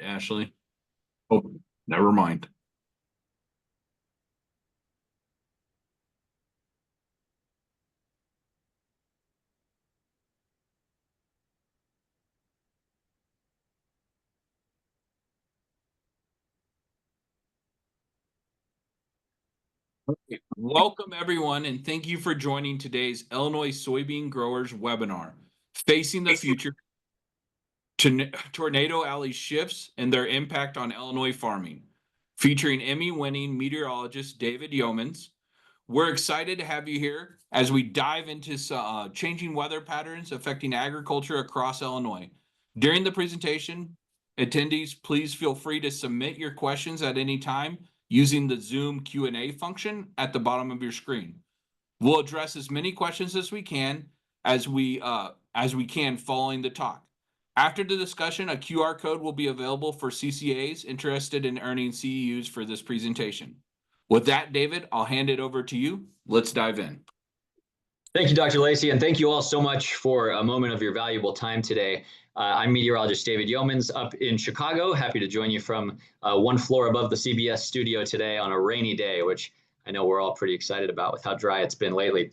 Ashley. Oh, never mind. Welcome, everyone, and thank you for joining today's Illinois Soybean Growers webinar, Facing the Future, Tornado Alley Shifts and Their Impact on Illinois Farming, featuring Emmy-winning meteorologist David Yeomans. We're excited to have you here as we dive into changing weather patterns affecting agriculture across Illinois. During the presentation, attendees, please feel free to submit your questions at any time using the Zoom Q&A function at the bottom of your screen. We'll address as many questions as we can following the talk. After the discussion, a QR code will be available for CCAs interested in earning CEUs for this presentation. With that, David, I'll hand it over to you. Let's dive in. Thank you, Dr. Lacey, and thank you all so much for a moment of your valuable time today. I'm meteorologist David Yeomans up in Chicago. Happy to join you from one floor above the CBS studio today on a rainy day, which I know we're all pretty excited about with how dry it's been lately.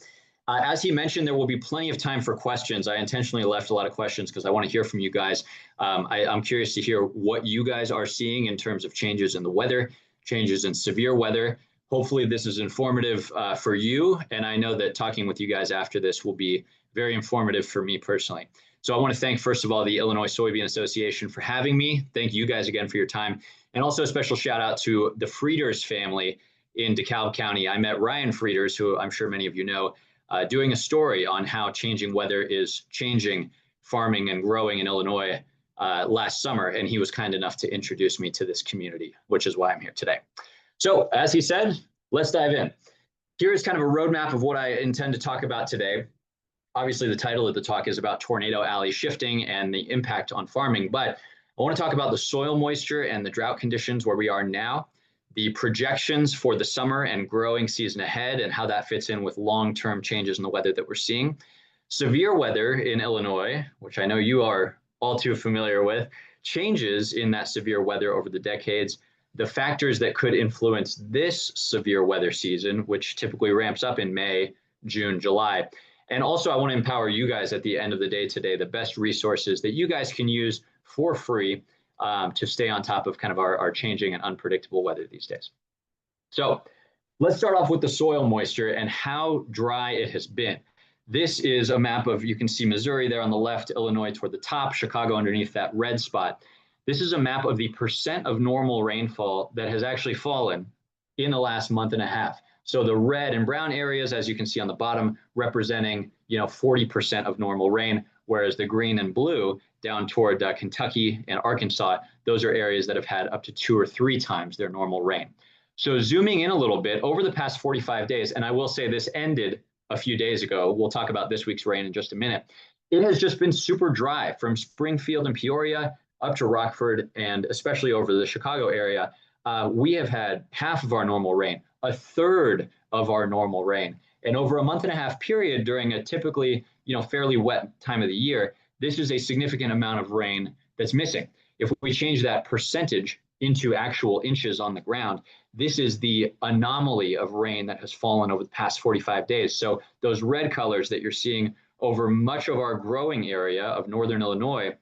As he mentioned, there will be plenty of time for questions. I intentionally left a lot of questions because I want to hear from you guys. I'm curious to hear what you guys are seeing in terms of changes in the weather, changes in severe weather. Hopefully this is informative for you, and I know that talking with you guys after this will be very informative for me personally. So I want to thank, first of all, the Illinois Soybean Association for having me. Thank you guys again for your time. And also a special shout out to the Frieders family in DeKalb County. I met Ryan Frieders, who I'm sure many of you know, doing a story on how changing weather is changing farming and growing in Illinois last summer. And he was kind enough to introduce me to this community, which is why I'm here today. So as he said, let's dive in. Here is kind of a roadmap of what I intend to talk about today. Obviously, the title of the talk is about tornado alley shifting and the impact on farming, but I want to talk about the soil moisture and the drought conditions where we are now, the projections for the summer and growing season ahead and how that fits in with long-term changes in the weather that we're seeing. Severe weather in Illinois, which I know you are all too familiar with, changes in that severe weather over the decades, the factors that could influence this severe weather season, which typically ramps up in May, June, July. And also I want to empower you guys at the end of the day today, the best resources that you guys can use for free to stay on top of kind of our changing and unpredictable weather these days. So let's start off with the soil moisture and how dry it has been. This is a map of, you can see Missouri there on the left, Illinois toward the top, Chicago underneath that red spot. This is a map of the percent of normal rainfall that has actually fallen in the last month and a half. So the red and brown areas, as you can see on the bottom, representing 40% of normal rain, whereas the green and blue down toward Kentucky and Arkansas, those are areas that have had up to 2 or 3 times their normal rain. So zooming in a little bit, over the past 45 days, and I will say this ended a few days ago, we'll talk about this week's rain in just a minute, it has just been super dry from Springfield and Peoria up to Rockford, and especially over the Chicago area. We have had half of our normal rain, a third of our normal rain. And over a month and a half period during a typically, fairly wet time of the year, this is a significant amount of rain that's missing. If we change that percentage into actual inches on the ground, this is the anomaly of rain that has fallen over the past 45 days. So those red colors that you're seeing over much of our growing area of northern Illinois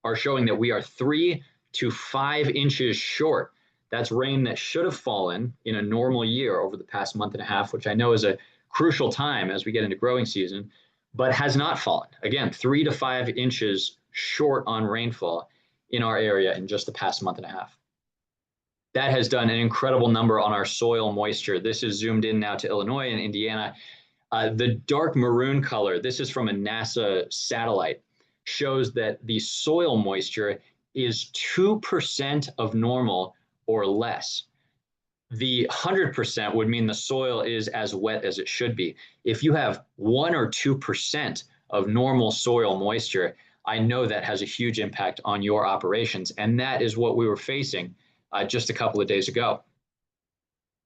are showing that we are 3 to 5 inches short. That's rain that should have fallen in a normal year over the past month and a half, which I know is a crucial time as we get into growing season, but has not fallen. Again, 3 to 5 inches short on rainfall in our area in just the past month and a half. That has done an incredible number on our soil moisture. This is zoomed in now to Illinois and Indiana. The dark maroon color, this is from a NASA satellite, shows that the soil moisture is 2% of normal or less. The 100% would mean the soil is as wet as it should be. If you have 1 or 2% of normal soil moisture, I know that has a huge impact on your operations. And that is what we were facing just a couple of days ago.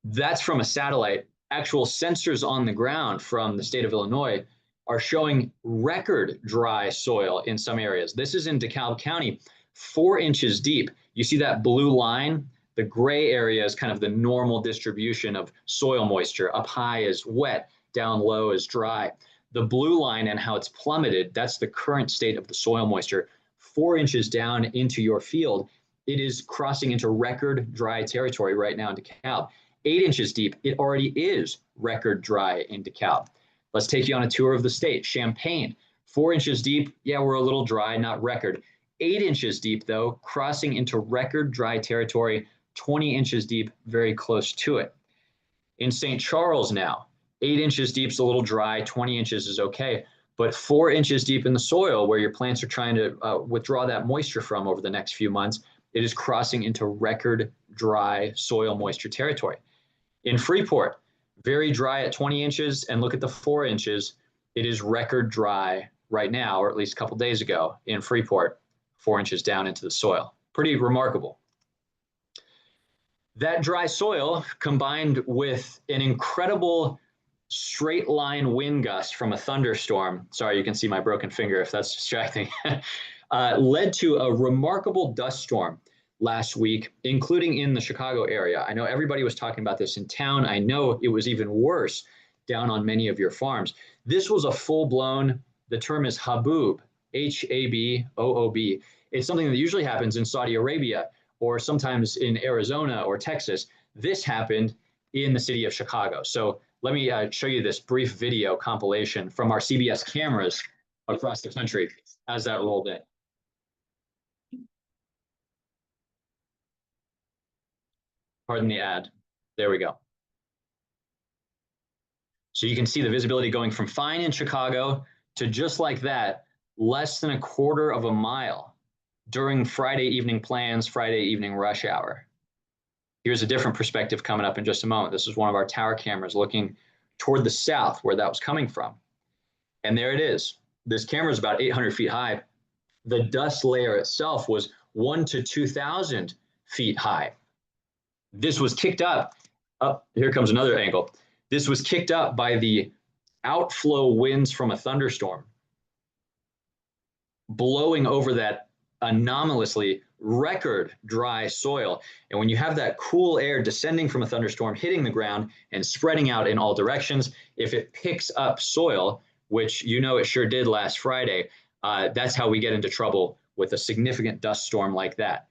That's from a satellite. Actual sensors on the ground from the state of Illinois are showing record dry soil in some areas. This is in DeKalb County, 4 inches deep. You see that blue line? The gray area is kind of the normal distribution of soil moisture. Up high is wet, down low is dry. The blue line and how it's plummeted, that's the current state of the soil moisture. 4 inches down into your field, it is crossing into record dry territory right now in DeKalb. 8 inches deep, it already is record dry in DeKalb. Let's take you on a tour of the state. Champaign, 4 inches deep, yeah, we're a little dry, not record. 8 inches deep though, crossing into record dry territory, 20 inches deep, very close to it. In St. Charles now, 8 inches deep is a little dry, 20 inches is okay, but 4 inches deep in the soil where your plants are trying to withdraw that moisture from over the next few months, it is crossing into record dry soil moisture territory. In Freeport, very dry at 20 inches, and look at the 4 inches, it is record dry right now, or at least a couple days ago in Freeport, 4 inches down into the soil. Pretty remarkable. That dry soil combined with an incredible straight line wind gust from a thunderstorm, sorry, you can see my broken finger if that's distracting, led to a remarkable dust storm last week, including in the Chicago area. I know everybody was talking about this in town. I know it was even worse down on many of your farms. This was a full-blown, the term is haboob, H-A-B-O-O-B. It's something that usually happens in Saudi Arabia or sometimes in Arizona or Texas. This happened in the city of Chicago. So let me show you this brief video compilation from our CBS cameras across the country as that rolled in. Pardon the ad. There we go. So you can see the visibility going from fine in Chicago to just like that, less than a quarter of a mile during Friday evening plans, Friday evening rush hour. Here's a different perspective coming up in just a moment. This is one of our tower cameras looking toward the south where that was coming from. And there it is. This camera is about 800 feet high. The dust layer itself was 1,000 to 2,000 feet high. This was kicked up, here comes another angle. This was kicked up by the outflow winds from a thunderstorm, blowing over that anomalously record dry soil. And when you have that cool air descending from a thunderstorm, hitting the ground and spreading out in all directions, if it picks up soil, which you know it sure did last Friday, that's how we get into trouble with a significant dust storm like that.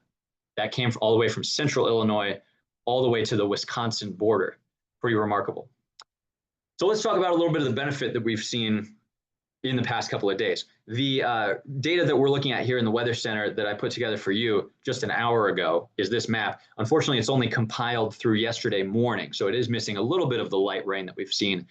That came all the way from central Illinois all the way to the Wisconsin border. Pretty remarkable. So let's talk about a little bit of the benefit that we've seen in the past couple of days. The data that we're looking at here in the Weather Center that I put together for you just an hour ago is this map. Unfortunately, it's only compiled through yesterday morning, so it is missing a little bit of the light rain that we've seen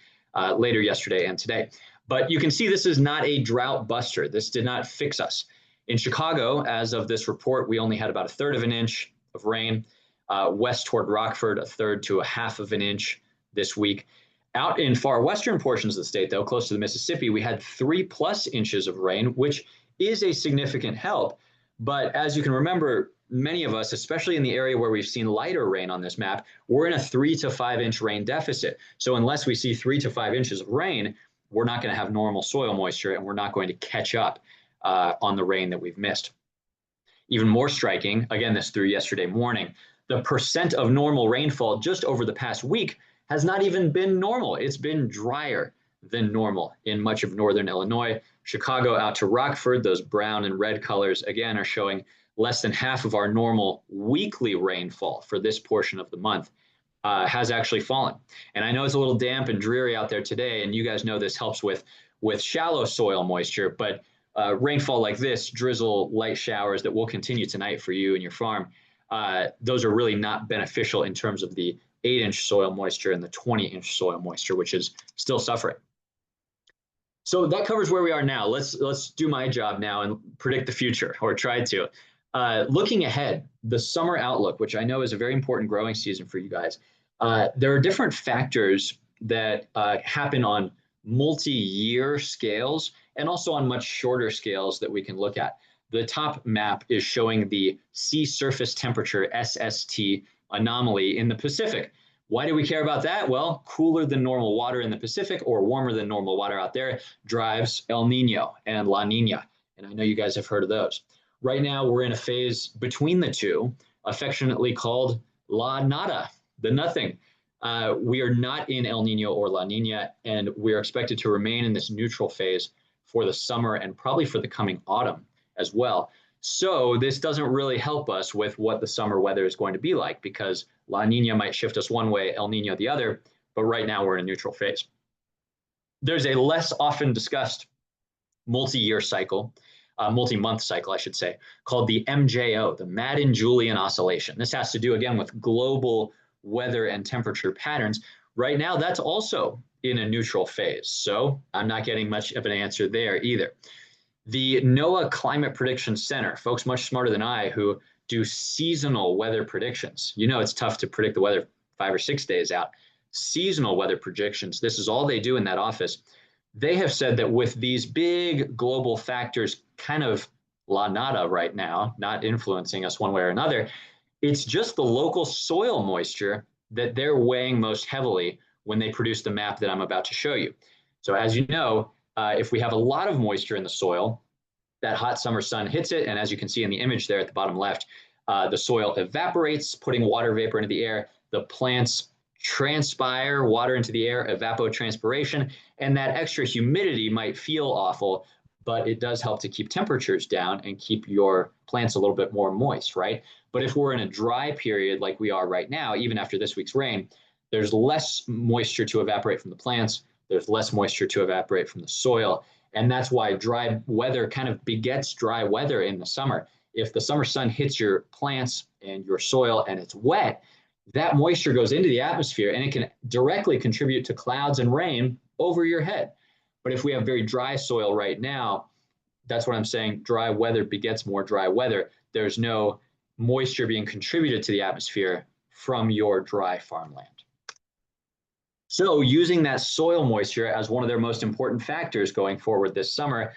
later yesterday and today. But you can see this is not a drought buster. This did not fix us. In Chicago, as of this report, we only had about 1/3 of an inch of rain. West toward Rockford, 1/3 to 1/2 of an inch this week. Out in far western portions of the state, though, close to the Mississippi, we had 3+ inches of rain, which is a significant help. But as you can remember, many of us, especially in the area where we've seen lighter rain on this map, we're in a 3 to 5 inch rain deficit. So unless we see 3 to 5 inches of rain, we're not going to have normal soil moisture, and we're not going to catch up on the rain that we've missed. Even more striking, again, this through yesterday morning, the percent of normal rainfall just over the past week has not even been normal. It's been drier than normal in much of northern Illinois. Chicago out to Rockford, those brown and red colors, again, are showing less than half of our normal weekly rainfall for this portion of the month has actually fallen. And I know it's a little damp and dreary out there today, and you guys know this helps with shallow soil moisture, but rainfall like this, drizzle, light showers that will continue tonight for you and your farm, those are really not beneficial in terms of the 8-inch soil moisture and the 20-inch soil moisture, which is still suffering. So that covers where we are now. Let's do my job now and predict the future, or try to. Looking ahead, the summer outlook, which I know is a very important growing season for you guys, there are different factors that happen on multi-year scales and also on much shorter scales that we can look at. The top map is showing the sea surface temperature, SST, anomaly in the Pacific. Why do we care about that? Well, cooler than normal water in the Pacific or warmer than normal water out there drives El Nino and La Nina. And I know you guys have heard of those. Right now, we're in a phase between the two, affectionately called La Nada, the nothing. We are not in El Nino or La Nina, and we are expected to remain in this neutral phase for the summer and probably for the coming autumn as well. So this doesn't really help us with what the summer weather is going to be like, because La Nina might shift us one way, El Nino the other, but right now we're in a neutral phase. There's a less often discussed multi-year cycle, multi-month cycle, I should say, called the MJO, the Madden-Julian Oscillation. This has to do, again, with global weather and temperature patterns. Right now, that's also in a neutral phase, so I'm not getting much of an answer there either. The NOAA Climate Prediction Center, folks much smarter than I who do seasonal weather predictions. You know it's tough to predict the weather 5 or 6 days out. Seasonal weather predictions, this is all they do in that office. They have said that with these big global factors kind of la nada right now, not influencing us one way or another, it's just the local soil moisture that they're weighing most heavily when they produce the map that I'm about to show you. So as you know, if we have a lot of moisture in the soil, that hot summer sun hits it, and as you can see in the image there at the bottom left, the soil evaporates, putting water vapor into the air. The plants transpire water into the air, evapotranspiration, and that extra humidity might feel awful, but it does help to keep temperatures down and keep your plants a little bit more moist, right? But if we're in a dry period like we are right now, even after this week's rain, there's less moisture to evaporate from the plants, there's less moisture to evaporate from the soil, and that's why dry weather kind of begets dry weather in the summer. If the summer sun hits your plants and your soil and it's wet, that moisture goes into the atmosphere and it can directly contribute to clouds and rain over your head. But if we have very dry soil right now, that's what I'm saying, dry weather begets more dry weather. There's no moisture being contributed to the atmosphere from your dry farmland. So using that soil moisture as one of their most important factors going forward this summer,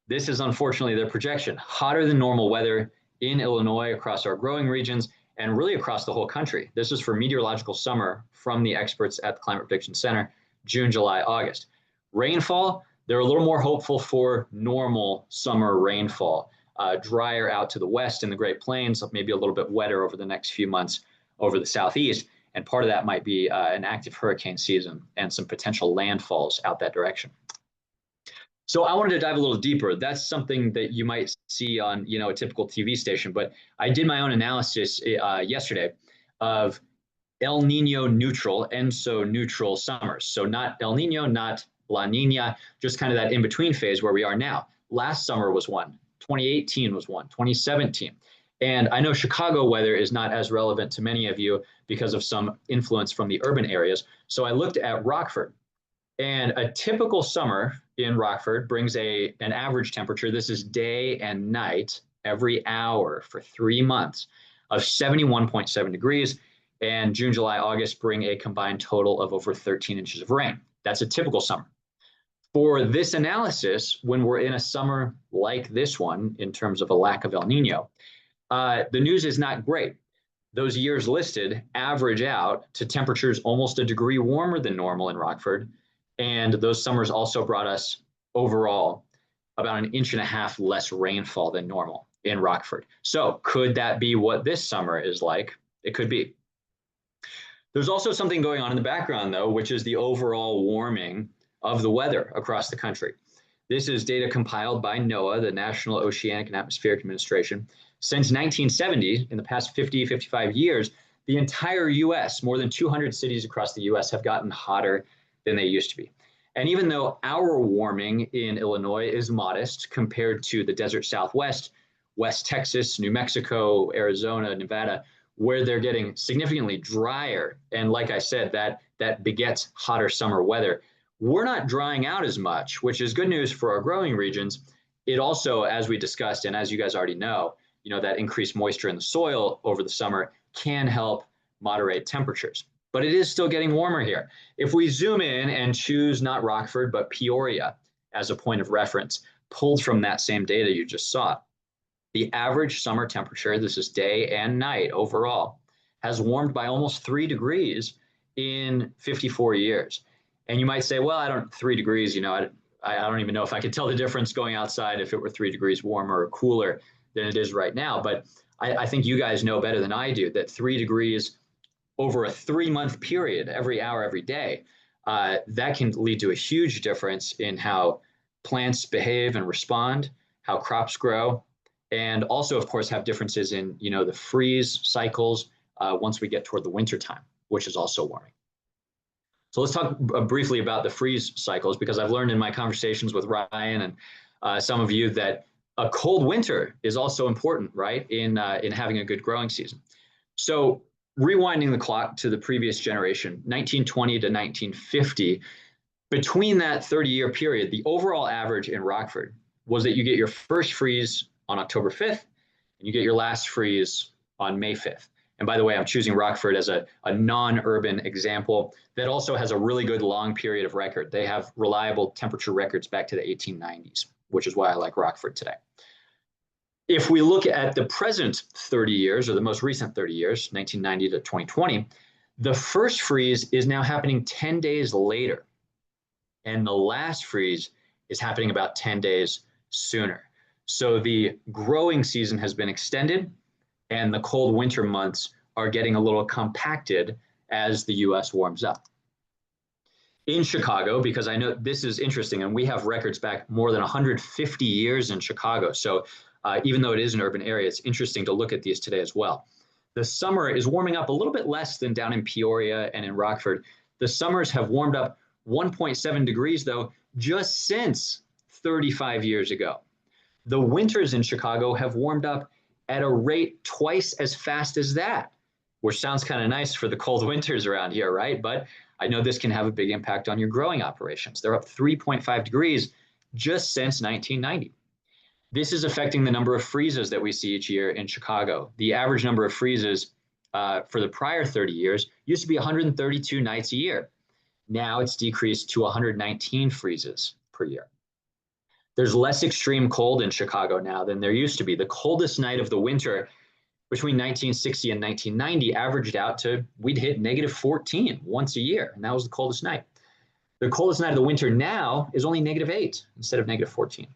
this is unfortunately their projection. Hotter than normal weather in Illinois across our growing regions and really across the whole country. This is for meteorological summer from the experts at the Climate Prediction Center, June, July, August. Rainfall, they're a little more hopeful for normal summer rainfall. Drier out to the west in the Great Plains, maybe a little bit wetter over the next few months over the southeast. And part of that might be an active hurricane season and some potential landfalls out that direction. So I wanted to dive a little deeper. That's something that you might see on, a typical TV station, but I did my own analysis yesterday of El Nino neutral, ENSO neutral summers. So not El Nino, not La Nina, just kind of that in-between phase where we are now. Last summer was one, 2018 was one, 2017. And I know Chicago weather is not as relevant to many of you because of some influence from the urban areas. So I looked at Rockford, and a typical summer in Rockford brings an average temperature, this is day and night, every hour for 3 months, of 71.7 degrees. And June, July, August bring a combined total of over 13 inches of rain. That's a typical summer. For this analysis, when we're in a summer like this one, in terms of a lack of El Nino, the news is not great. Those years listed average out to temperatures almost a degree warmer than normal in Rockford. And those summers also brought us overall about 1.5 inches less rainfall than normal in Rockford. So could that be what this summer is like? It could be. There's also something going on in the background, though, which is the overall warming of the weather across the country. This is data compiled by NOAA, the National Oceanic and Atmospheric Administration. Since 1970, in the past 50, 55 years, the entire U.S., more than 200 cities across the U.S. have gotten hotter than they used to be. And even though our warming in Illinois is modest compared to the desert Southwest, West Texas, New Mexico, Arizona, Nevada, where they're getting significantly drier, and like I said, that begets hotter summer weather, we're not drying out as much, which is good news for our growing regions. It also, as we discussed, and as you guys already know, that increased moisture in the soil over the summer can help moderate temperatures. But it is still getting warmer here. If we zoom in and choose not Rockford, but Peoria as a point of reference, pulled from that same data you just saw, the average summer temperature, this is day and night overall, has warmed by almost 3 degrees in 54 years. And you might say, well, 3 degrees, I don't even know if I could tell the difference going outside if it were 3 degrees warmer or cooler than it is right now. But I think you guys know better than I do that 3 degrees over a 3-month period, every hour, every day, that can lead to a huge difference in how plants behave and respond, how crops grow, and also, of course, have differences in the freeze cycles once we get toward the winter time, which is also warming. So let's talk briefly about the freeze cycles, because I've learned in my conversations with Ryan and some of you that a cold winter is also important, right, in having a good growing season. So rewinding the clock to the previous generation, 1920 to 1950, between that 30-year period, the overall average in Rockford was that you get your first freeze on October 5th, and you get your last freeze on May 5th. And by the way, I'm choosing Rockford as a non-urban example that also has a really good long period of record. They have reliable temperature records back to the 1890s, which is why I like Rockford today. If we look at the present 30 years, or the most recent 30 years, 1990 to 2020, the first freeze is now happening 10 days later. And the last freeze is happening about 10 days sooner. So the growing season has been extended, and the cold winter months are getting a little compacted as the US warms up. In Chicago, because I know this is interesting, and we have records back more than 150 years in Chicago. So even though it is an urban area, it's interesting to look at these today as well. The summer is warming up a little bit less than down in Peoria and in Rockford. The summers have warmed up 1.7 degrees, though, just since 35 years ago. The winters in Chicago have warmed up at a rate twice as fast as that, which sounds kind of nice for the cold winters around here, right? But I know this can have a big impact on your growing operations. They're up 3.5 degrees just since 1990. This is affecting the number of freezes that we see each year in Chicago. The average number of freezes for the prior 30 years used to be 132 nights a year. Now it's decreased to 119 freezes per year. There's less extreme cold in Chicago now than there used to be. The coldest night of the winter between 1960 and 1990 averaged out to, we'd hit -14 once a year, and that was the coldest night. The coldest night of the winter now is only -8 instead of -14.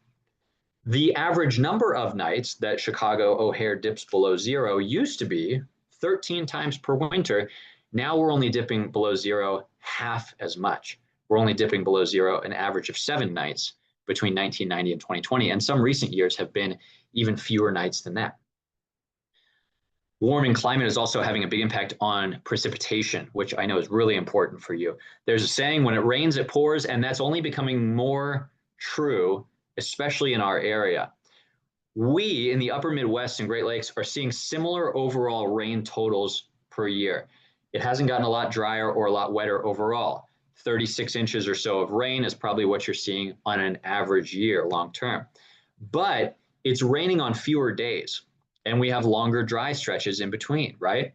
The average number of nights that Chicago O'Hare dips below zero used to be 13 times per winter. Now we're only dipping below zero half as much. We're only dipping below zero an average of 7 nights between 1990 and 2020, and some recent years have been even fewer nights than that. Warming climate is also having a big impact on precipitation, which I know is really important for you. There's a saying, when it rains, it pours, and that's only becoming more true, especially in our area. We in the upper Midwest and Great Lakes are seeing similar overall rain totals per year. It hasn't gotten a lot drier or a lot wetter overall. 36 inches or so of rain is probably what you're seeing on an average year long term. But it's raining on fewer days, and we have longer dry stretches in between, right?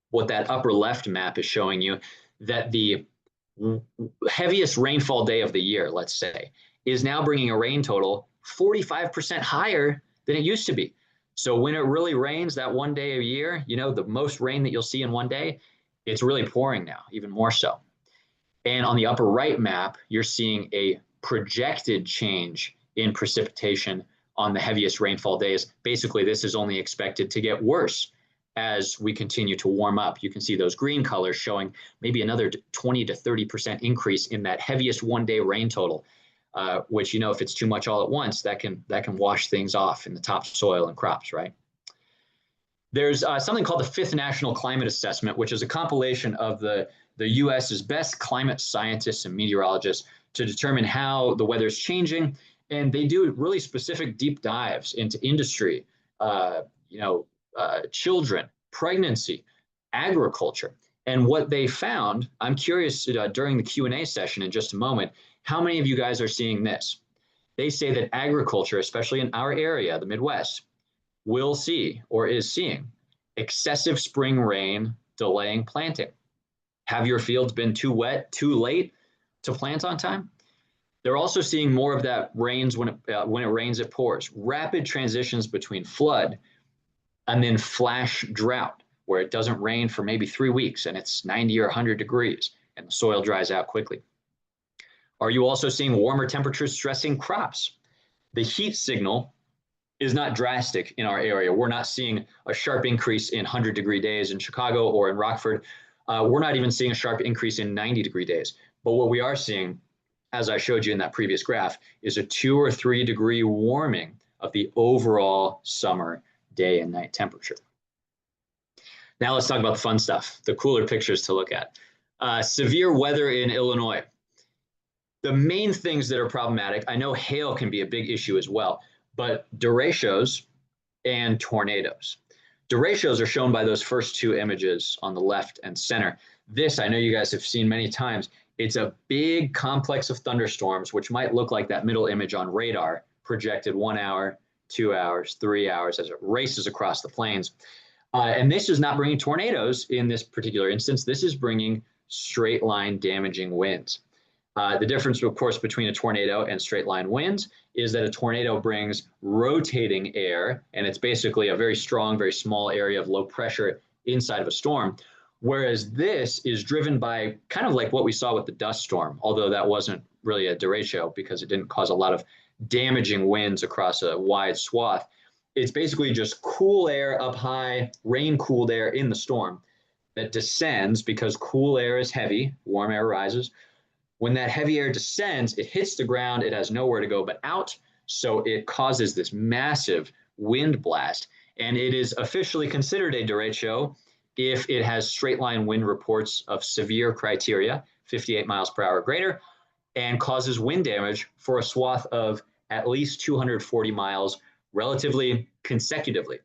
What that upper left map is showing you, that the heaviest rainfall day of the year, let's say, is now bringing a rain total 45% higher than it used to be. So when it really rains that one day a year, the most rain that you'll see in one day, it's really pouring now, even more so. And on the upper right map, you're seeing a projected change in precipitation on the heaviest rainfall days. Basically, this is only expected to get worse as we continue to warm up. You can see those green colors showing maybe another 20 to 30% increase in that heaviest one-day rain total, which, if it's too much all at once, that can wash things off in the topsoil and crops, right? There's something called the Fifth National Climate Assessment, which is a compilation of the US's best climate scientists and meteorologists to determine how the weather is changing. And they do really specific deep dives into industry, children, pregnancy, agriculture. And what they found, I'm curious during the Q&A session in just a moment, how many of you guys are seeing this? They say that agriculture, especially in our area, the Midwest, will see or is seeing excessive spring rain delaying planting. Have your fields been too wet, too late to plant on time? They're also seeing more of that rains when it rains, it pours. Rapid transitions between flood and then flash drought, where it doesn't rain for maybe 3 weeks and it's 90 or 100 degrees and the soil dries out quickly. Are you also seeing warmer temperatures stressing crops? The heat signal is not drastic in our area. We're not seeing a sharp increase in 100-degree days in Chicago or in Rockford. We're not even seeing a sharp increase in 90-degree days. But what we are seeing, as I showed you in that previous graph, is a 2 or 3 degree warming of the overall summer day and night temperature. Now let's talk about the fun stuff, the cooler pictures to look at. Severe weather in Illinois. The main things that are problematic, I know hail can be a big issue as well, but derechos and tornadoes. Derechos are shown by those first two images on the left and center. This, I know you guys have seen many times. It's a big complex of thunderstorms, which might look like that middle image on radar, projected 1 hour, 2 hours, 3 hours as it races across the plains. And this is not bringing tornadoes in this particular instance. This is bringing straight line damaging winds. The difference, of course, between a tornado and straight line winds is that a tornado brings rotating air, and it's basically a very strong, very small area of low pressure inside of a storm. Whereas this is driven by kind of like what we saw with the dust storm, although that wasn't really a derecho because it didn't cause a lot of damaging winds across a wide swath. It's basically just cool air up high, rain-cooled air in the storm that descends because cool air is heavy, warm air rises. When that heavy air descends, it hits the ground, it has nowhere to go but out, so it causes this massive wind blast. And it is officially considered a derecho if it has straight line wind reports of severe criteria, 58 miles per hour or greater, and causes wind damage for a swath of at least 240 miles relatively consecutively.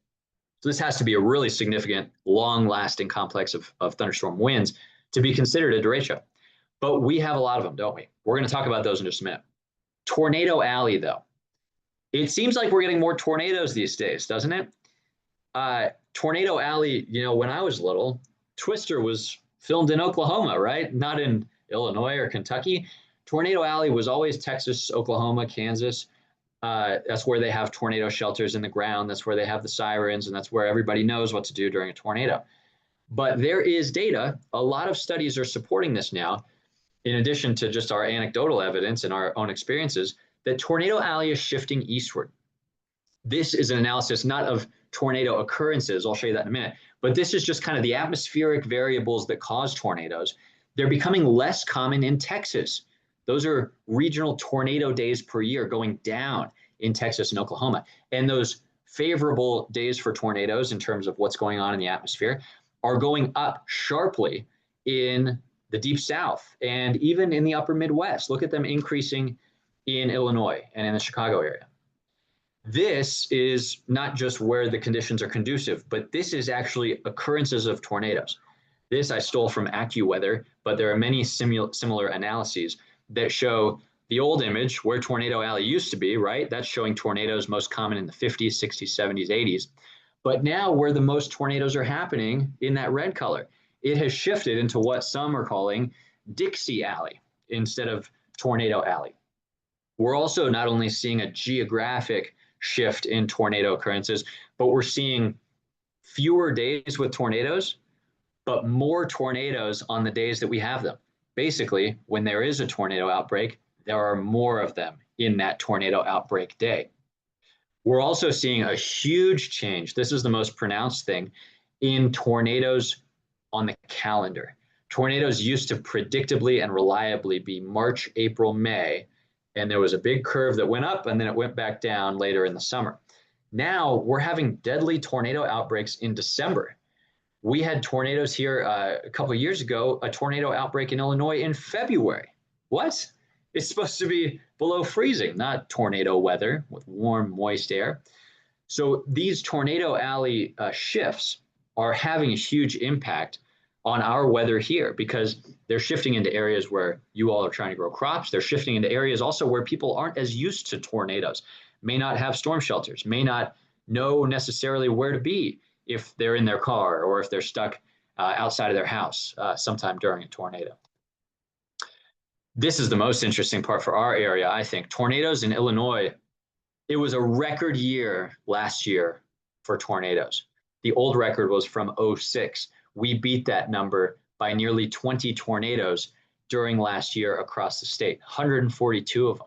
So this has to be a really significant, long-lasting complex of thunderstorm winds to be considered a derecho. But we have a lot of them, don't we? We're going to talk about those in just a minute. Tornado Alley, though. It seems like we're getting more tornadoes these days, doesn't it? Tornado Alley, you know, when I was little, Twister was filmed in Oklahoma, right? Not in Illinois or Kentucky. Tornado Alley was always Texas, Oklahoma, Kansas. That's where they have tornado shelters in the ground. That's where they have the sirens, and that's where everybody knows what to do during a tornado. But there is data. A lot of studies are supporting this now, in addition to just our anecdotal evidence and our own experiences, that Tornado Alley is shifting eastward. This is an analysis not of tornado occurrences. I'll show you that in a minute. But this is just kind of the atmospheric variables that cause tornadoes. They're becoming less common in Texas. Those are regional tornado days per year going down in Texas and Oklahoma. And those favorable days for tornadoes in terms of what's going on in the atmosphere are going up sharply in the deep south and even in the upper Midwest. Look at them increasing in Illinois and in the Chicago area. This is not just where the conditions are conducive, but this is actually occurrences of tornadoes. This I stole from AccuWeather, but there are many similar analyses that show the old image where Tornado Alley used to be, right? That's showing tornadoes most common in the 50s, 60s, 70s, 80s. But now where the most tornadoes are happening in that red color, it has shifted into what some are calling Dixie Alley instead of Tornado Alley. We're also not only seeing a geographic shift in tornado occurrences, but we're seeing fewer days with tornadoes, but more tornadoes on the days that we have them. Basically, when there is a tornado outbreak, there are more of them in that tornado outbreak day. We're also seeing a huge change. This is the most pronounced thing in tornadoes on the calendar. Tornadoes used to predictably and reliably be March, April, May, and there was a big curve that went up and then it went back down later in the summer. Now we're having deadly tornado outbreaks in December. We had tornadoes here a couple of years ago, a tornado outbreak in Illinois in February. What? It's supposed to be below freezing, not tornado weather with warm, moist air. So these Tornado Alley shifts are having a huge impact on our weather here because they're shifting into areas where you all are trying to grow crops. They're shifting into areas also where people aren't as used to tornadoes, may not have storm shelters, may not know necessarily where to be if they're in their car or if they're stuck outside of their house sometime during a tornado. This is the most interesting part for our area, I think. Tornadoes in Illinois, it was a record year last year for tornadoes. The old record was from 2006. We beat that number by nearly 20 tornadoes during last year across the state, 142 of them.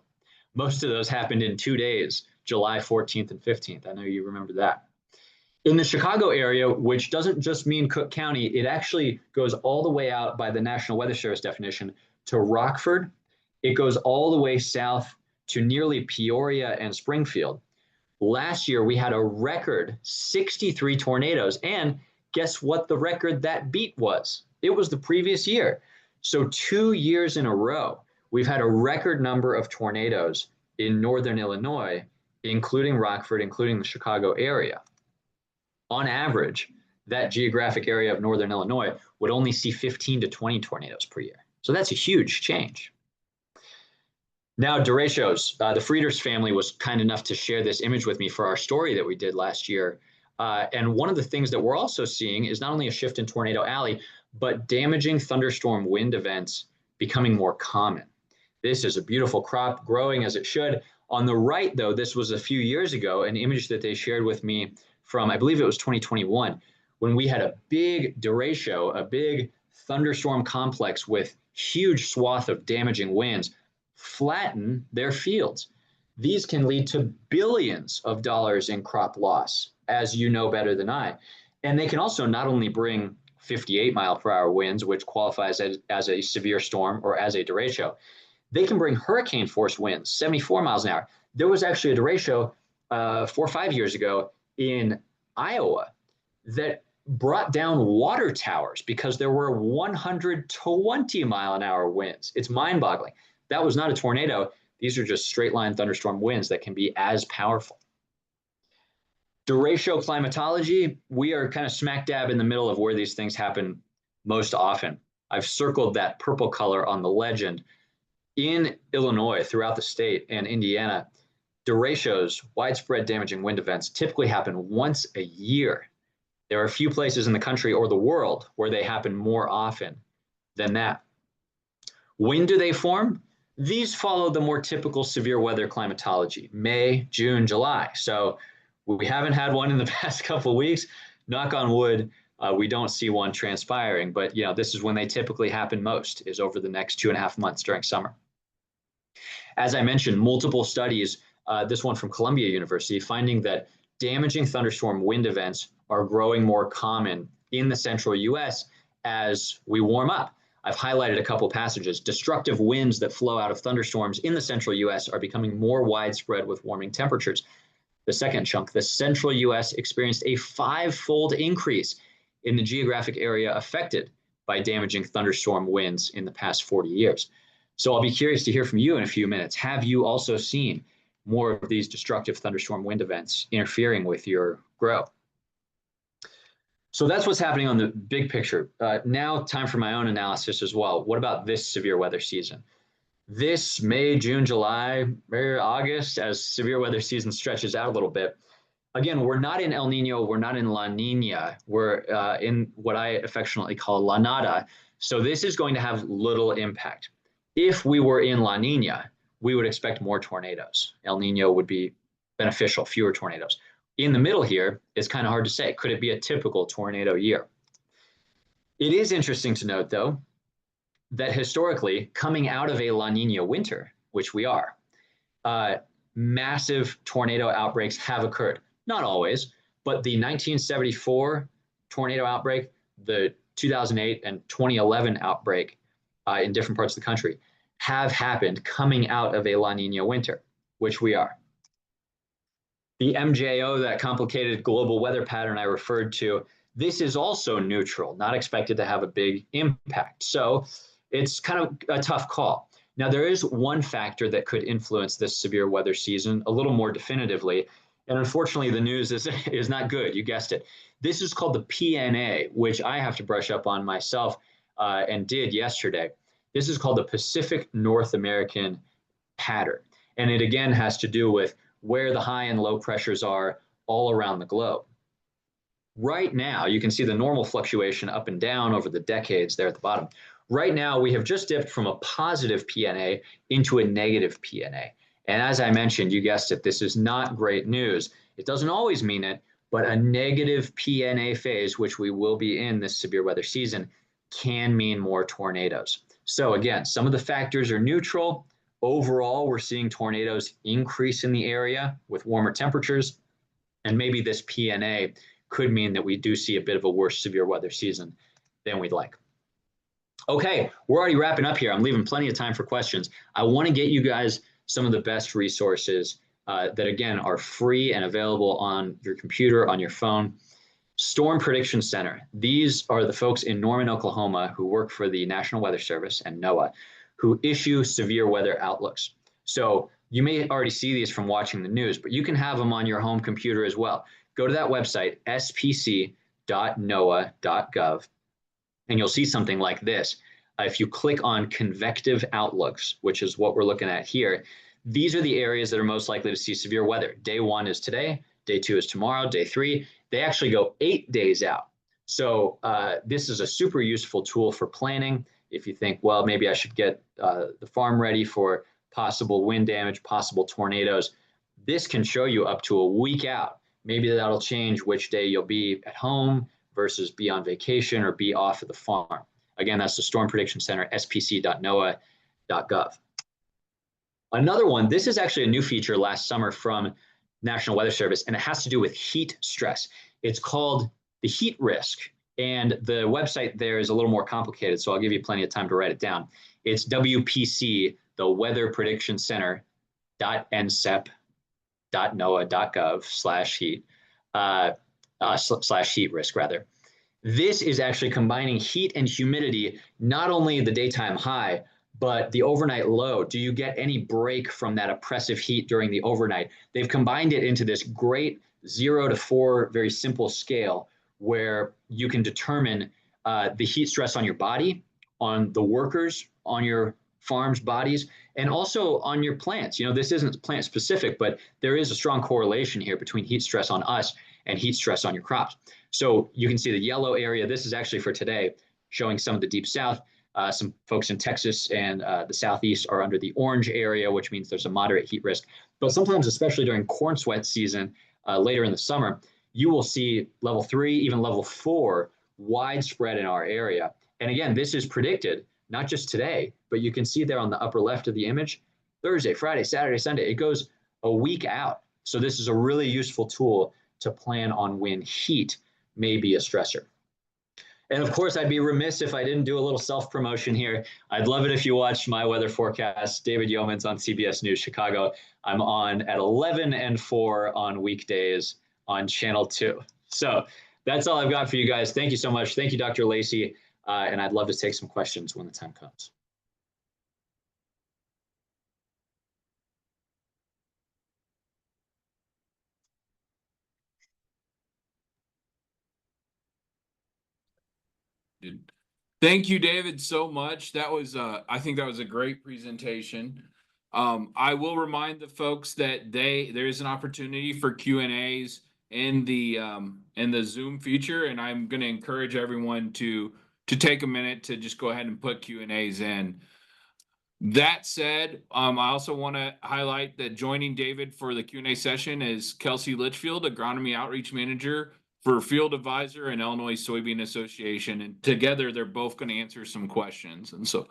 Most of those happened in 2 days July 14th and 15th. I know you remember that. In the Chicago area, which doesn't just mean Cook County, it actually goes all the way out by the National Weather Service definition to Rockford. It goes all the way south to nearly Peoria and Springfield. Last year, we had a record 63 tornadoes. And guess what the record that beat was? It was the previous year. So 2 years in a row, we've had a record number of tornadoes in northern Illinois, including Rockford, including the Chicago area. On average, that geographic area of northern Illinois would only see 15 to 20 tornadoes per year. So that's a huge change. Now, derechos. The Frieders family was kind enough to share this image with me for our story that we did last year. And one of the things that we're also seeing is not only a shift in Tornado Alley, but damaging thunderstorm wind events becoming more common. This is a beautiful crop growing as it should. On the right, though, this was a few years ago, an image that they shared with me from, I believe it was 2021, when we had a big derecho, a big thunderstorm complex with huge swath of damaging winds flatten their fields. These can lead to billions of dollars in crop loss, as you know better than I. And they can also not only bring 58-mile-per-hour winds, which qualifies as a severe storm or as a derecho, they can bring hurricane-force winds, 74 miles an hour. There was actually a derecho 4 or 5 years ago in Iowa that brought down water towers because there were 120-mile-an-hour winds. It's mind-boggling. That was not a tornado. These are just straight-line thunderstorm winds that can be as powerful. Derecho climatology, we are kind of smack dab in the middle of where these things happen most often. I've circled that purple color on the legend. In Illinois, throughout the state, and Indiana, derechos, widespread damaging wind events, typically happen once a year. There are a few places in the country or the world where they happen more often than that. When do they form? These follow the more typical severe weather climatology, May, June, July. So we haven't had one in the past couple of weeks. Knock on wood, we don't see one transpiring, but this is when they typically happen most, is over the next 2.5 months during summer. As I mentioned, multiple studies, this one from Columbia University, finding that damaging thunderstorm wind events are growing more common in the central US as we warm up. I've highlighted a couple passages. Destructive winds that flow out of thunderstorms in the central US are becoming more widespread with warming temperatures. The second chunk, the central US experienced a 5-fold increase in the geographic area affected by damaging thunderstorm winds in the past 40 years. So I'll be curious to hear from you in a few minutes. Have you also seen more of these destructive thunderstorm wind events interfering with your grow? So that's what's happening on the big picture. Now, time for my own analysis as well. What about this severe weather season? This May, June, July, August, as severe weather season stretches out a little bit. Again, we're not in El Nino, we're not in La Nina, we're in what I affectionately call La Nada. So this is going to have little impact. If we were in La Nina, we would expect more tornadoes. El Nino would be beneficial, fewer tornadoes. In the middle here, it's kind of hard to say. Could it be a typical tornado year? It is interesting to note, though, that historically, coming out of a La Nina winter, which we are, massive tornado outbreaks have occurred. Not always, but the 1974 tornado outbreak, the 2008 and 2011 outbreak in different parts of the country have happened coming out of a La Nina winter, which we are. The MJO, that complicated global weather pattern I referred to, this is also neutral, not expected to have a big impact. So it's kind of a tough call. Now, there is one factor that could influence this severe weather season a little more definitively. And unfortunately, the news is not good. You guessed it. This is called the PNA, which I have to brush up on myself and did yesterday. This is called the Pacific North American pattern. And it again has to do with where the high and low pressures are all around the globe. Right now, you can see the normal fluctuation up and down over the decades there at the bottom. Right now, we have just dipped from a positive PNA into a negative PNA. And as I mentioned, you guessed it, this is not great news. It doesn't always mean it, but a negative PNA phase, which we will be in this severe weather season, can mean more tornadoes. So again, some of the factors are neutral, Overall, we're seeing tornadoes increase in the area with warmer temperatures, and maybe this PNA could mean that we do see a bit of a worse severe weather season than we'd like. Okay, we're already wrapping up here. I'm leaving plenty of time for questions. I want to get you guys some of the best resources that, again, are free and available on your computer, on your phone. Storm Prediction Center. These are the folks in Norman, Oklahoma, who work for the National Weather Service and NOAA, who issue severe weather outlooks. So you may already see these from watching the news, but you can have them on your home computer as well. Go to that website, spc.noaa.gov, and you'll see something like this. If you click on convective outlooks, which is what we're looking at here, these are the areas that are most likely to see severe weather. Day 1 is today, day 2 is tomorrow, day 3. They actually go 8 days out. So this is a super useful tool for planning. If you think, well, maybe I should get the farm ready for possible wind damage, possible tornadoes, this can show you up to a week out. Maybe that'll change which day you'll be at home versus be on vacation or be off at the farm. Again, that's the Storm Prediction Center, spc.noaa.gov. Another one, this is actually a new feature last summer from National Weather Service, and it has to do with heat stress. It's called the heat risk, and the website there is a little more complicated, so I'll give you plenty of time to write it down. It's WPC, the Weather Prediction Center, .ncep.noaa.gov/heat, /heat risk rather. This is actually combining heat and humidity, not only the daytime high, but the overnight low. Do you get any break from that oppressive heat during the overnight? They've combined it into this great 0 to 4, very simple scale where you can determine the heat stress on your body, on the workers, on your farm's bodies, and also on your plants. You know, this isn't plant specific, but there is a strong correlation here between heat stress on us and heat stress on your crops. So you can see the yellow area. This is actually for today, showing some of the deep south. Some folks in Texas and the Southeast are under the orange area, which means there's a moderate heat risk. But sometimes, especially during corn sweat season, later in the summer, you will see level 3, even level 4 widespread in our area. And again, this is predicted, not just today, but you can see there on the upper left of the image, Thursday, Friday, Saturday, Sunday, it goes a week out. So this is a really useful tool to plan on when heat may be a stressor. And of course, I'd be remiss if I didn't do a little self-promotion here. I'd love it if you watched my weather forecast, David Yeomans on CBS News Chicago. I'm on at 11 and 4 on weekdays on Channel 2. So that's all I've got for you guys. Thank you so much. Thank you, Dr. Lacey. And I'd love to take some questions when the time comes. Thank you, David, so much. That was, I think that was a great presentation. I will remind the folks that there is an opportunity for Q&As in the Zoom feature, and I'm going to encourage everyone to take a minute to just go ahead and put Q&As in. That said, I also want to highlight that joining David for the Q&A session is Kelsey Litchfield, Agronomy Outreach Manager for Field Advisor and Illinois Soybean Association. And together, they're both going to answer some questions. And so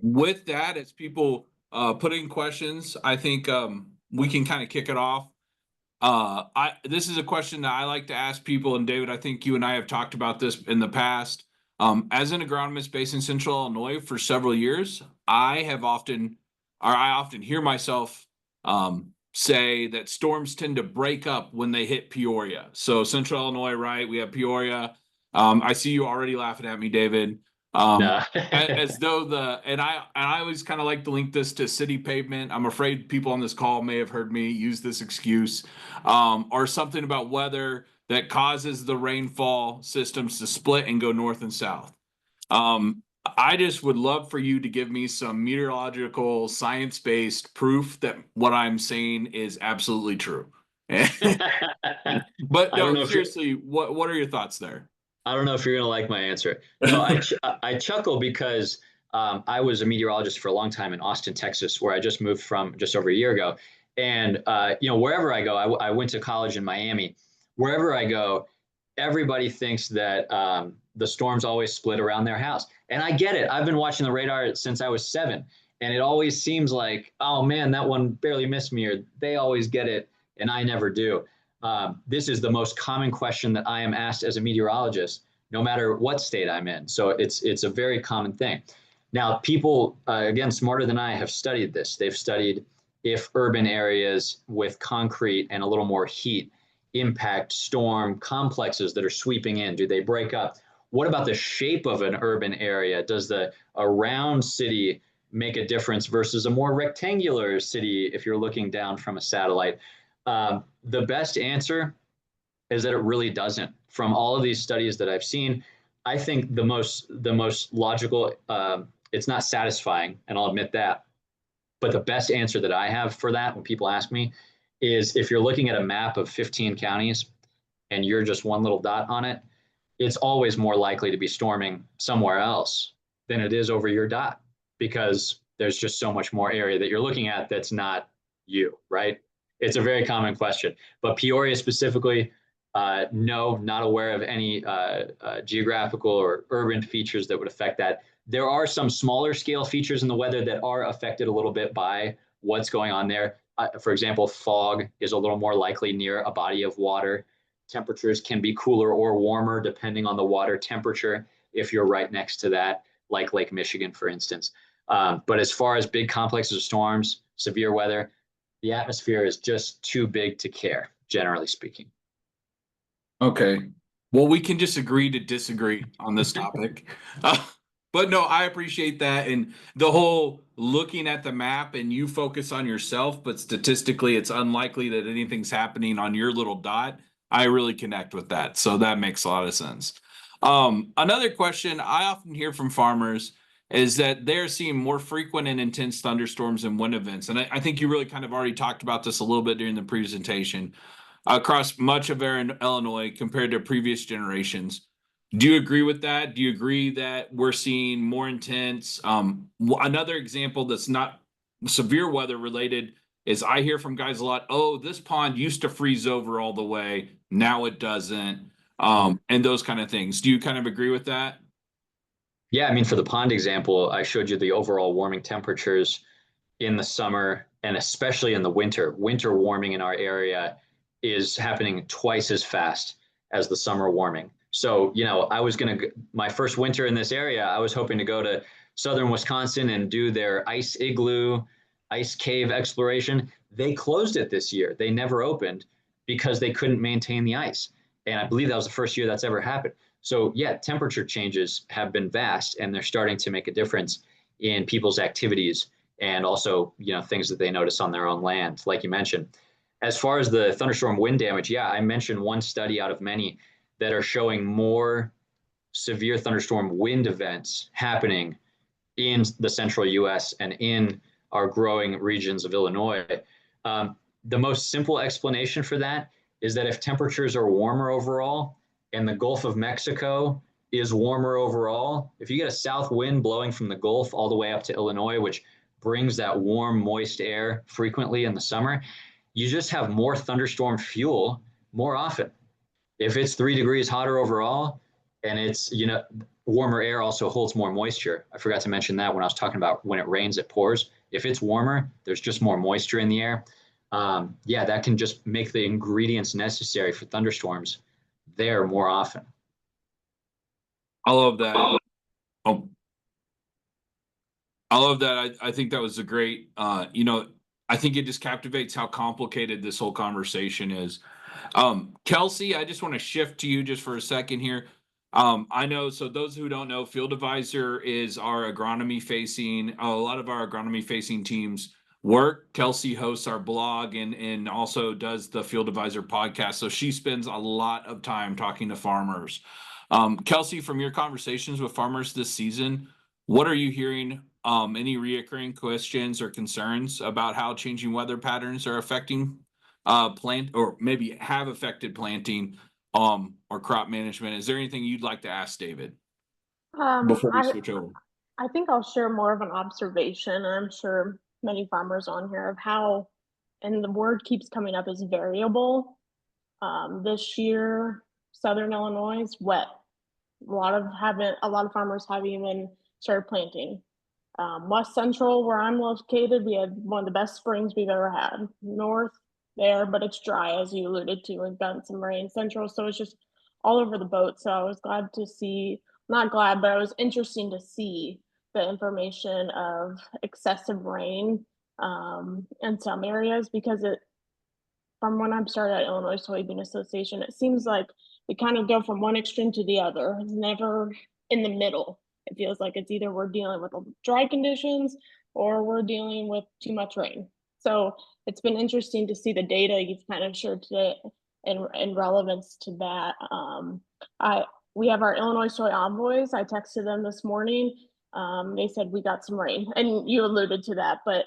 with that, as people put in questions, I think we can kind of kick it off. This is a question that I like to ask people, and David, I think you and I have talked about this in the past. As an agronomist based in Central Illinois for several years, I often hear myself say that storms tend to break up when they hit Peoria. So Central Illinois, right? We have Peoria. I see you already laughing at me, David. No. As though and I always kind of like to link this to city pavement. I'm afraid people on this call may have heard me use this excuse, or something about weather that causes the rainfall systems to split and go north and south. I just would love for you to give me some meteorological, science-based proof that what I'm saying is absolutely true. But no, seriously, what are your thoughts there? I don't know if you're going to like my answer. No, I chuckle because I was a meteorologist for a long time in Austin, Texas, where I just moved from just over a year ago. And, wherever I go, I went to college in Miami. Wherever I go, everybody thinks that the storms always split around their house. And I get it. I've been watching the radar since I was 7. And it always seems like, oh man, that one barely missed me, or they always get it and I never do. This is the most common question that I am asked as a meteorologist, no matter what state I'm in. So it's a very common thing. Now, people, again, smarter than I have studied this. They've studied if urban areas with concrete and a little more heat impact storm complexes that are sweeping in. Do they break up? What about the shape of an urban area? Does a round city make a difference versus a more rectangular city if you're looking down from a satellite? The best answer is that it really doesn't. From all of these studies that I've seen, I think the most logical, it's not satisfying, and I'll admit that, but the best answer that I have for that when people ask me is if you're looking at a map of 15 counties and you're just one little dot on it, it's always more likely to be storming somewhere else than it is over your dot, because there's just so much more area that you're looking at that's not you, right? It's a very common question. But Peoria specifically, no, not aware of any geographical or urban features that would affect that. There are some smaller scale features in the weather that are affected a little bit by what's going on there. For example, fog is a little more likely near a body of water. Temperatures can be cooler or warmer depending on the water temperature if you're right next to that, like Lake Michigan, for instance. But as far as big complexes of storms, severe weather, the atmosphere is just too big to care, generally speaking. Okay. Well, we can just agree to disagree on this topic. But no, I appreciate that. And the whole looking at the map and you focus on yourself, but statistically, it's unlikely that anything's happening on your little dot. I really connect with that. So that makes a lot of sense. Another question I often hear from farmers is that they're seeing more frequent and intense thunderstorms and wind events. And I think you really kind of already talked about this a little bit during the presentation across much of Illinois compared to previous generations. Do you agree with that? Do you agree that we're seeing more intense? Another example that's not severe weather related is I hear from guys a lot, oh, this pond used to freeze over all the way. Now it doesn't. And those kind of things. Do you kind of agree with that? Yeah, I mean, for the pond example, I showed you the overall warming temperatures in the summer and especially in the winter. Winter warming in our area is happening twice as fast as the summer warming. So, I was my first winter in this area, I was hoping to go to southern Wisconsin and do their ice igloo, ice cave exploration. They closed it this year. They never opened because they couldn't maintain the ice. And I believe that was the first year that's ever happened. So, yeah, temperature changes have been vast and they're starting to make a difference in people's activities and also, things that they notice on their own land, like you mentioned. As far as the thunderstorm wind damage, yeah, I mentioned one study out of many that are showing more severe thunderstorm wind events happening in the central US and in our growing regions of Illinois. The most simple explanation for that is that if temperatures are warmer overall and the Gulf of Mexico is warmer overall, if you get a south wind blowing from the Gulf all the way up to Illinois, which brings that warm, moist air frequently in the summer, you just have more thunderstorm fuel more often. If it's 3 degrees hotter overall and it's, warmer air also holds more moisture. I forgot to mention that when I was talking about when it rains, it pours. If it's warmer, there's just more moisture in the air. Yeah, that can just make the ingredients necessary for thunderstorms there more often. I love that. Oh, I love that. I think that was a great, I think it just captivates how complicated this whole conversation is. Kelsey, I just want to shift to you just for a second here. I know, so those who don't know, Field Advisor is our agronomy facing, a lot of our agronomy facing teams work. Kelsey hosts our blog and also does the Field Advisor podcast. So she spends a lot of time talking to farmers. Kelsey, from your conversations with farmers this season, what are you hearing? Any reoccurring questions or concerns about how changing weather patterns are affecting plant or maybe have affected planting or crop management? Is there anything you'd like to ask David before we I switch over? I think I'll share more of an observation, and I'm sure many farmers on here of how, and the word keeps coming up is variable. This year, Southern Illinois is wet. A lot of farmers haven't even started planting. West Central, where I'm located, we had one of the best springs we've ever had. North there, but it's dry, as you alluded to. We've gotten some rain. Central, so it's just all over the boat. So I was glad to see, not glad, but I was interesting to see the information of excessive rain in some areas, because from when I'm started at Illinois Soybean Association, it seems like we kind of go from one extreme to the other. It's never in the middle. It feels like it's either we're dealing with dry conditions or we're dealing with too much rain. So it's been interesting to see the data you've kind of shared today in relevance to that. We have our Illinois Soy Envoys. I texted them this morning. They said we got some rain, and you alluded to that, but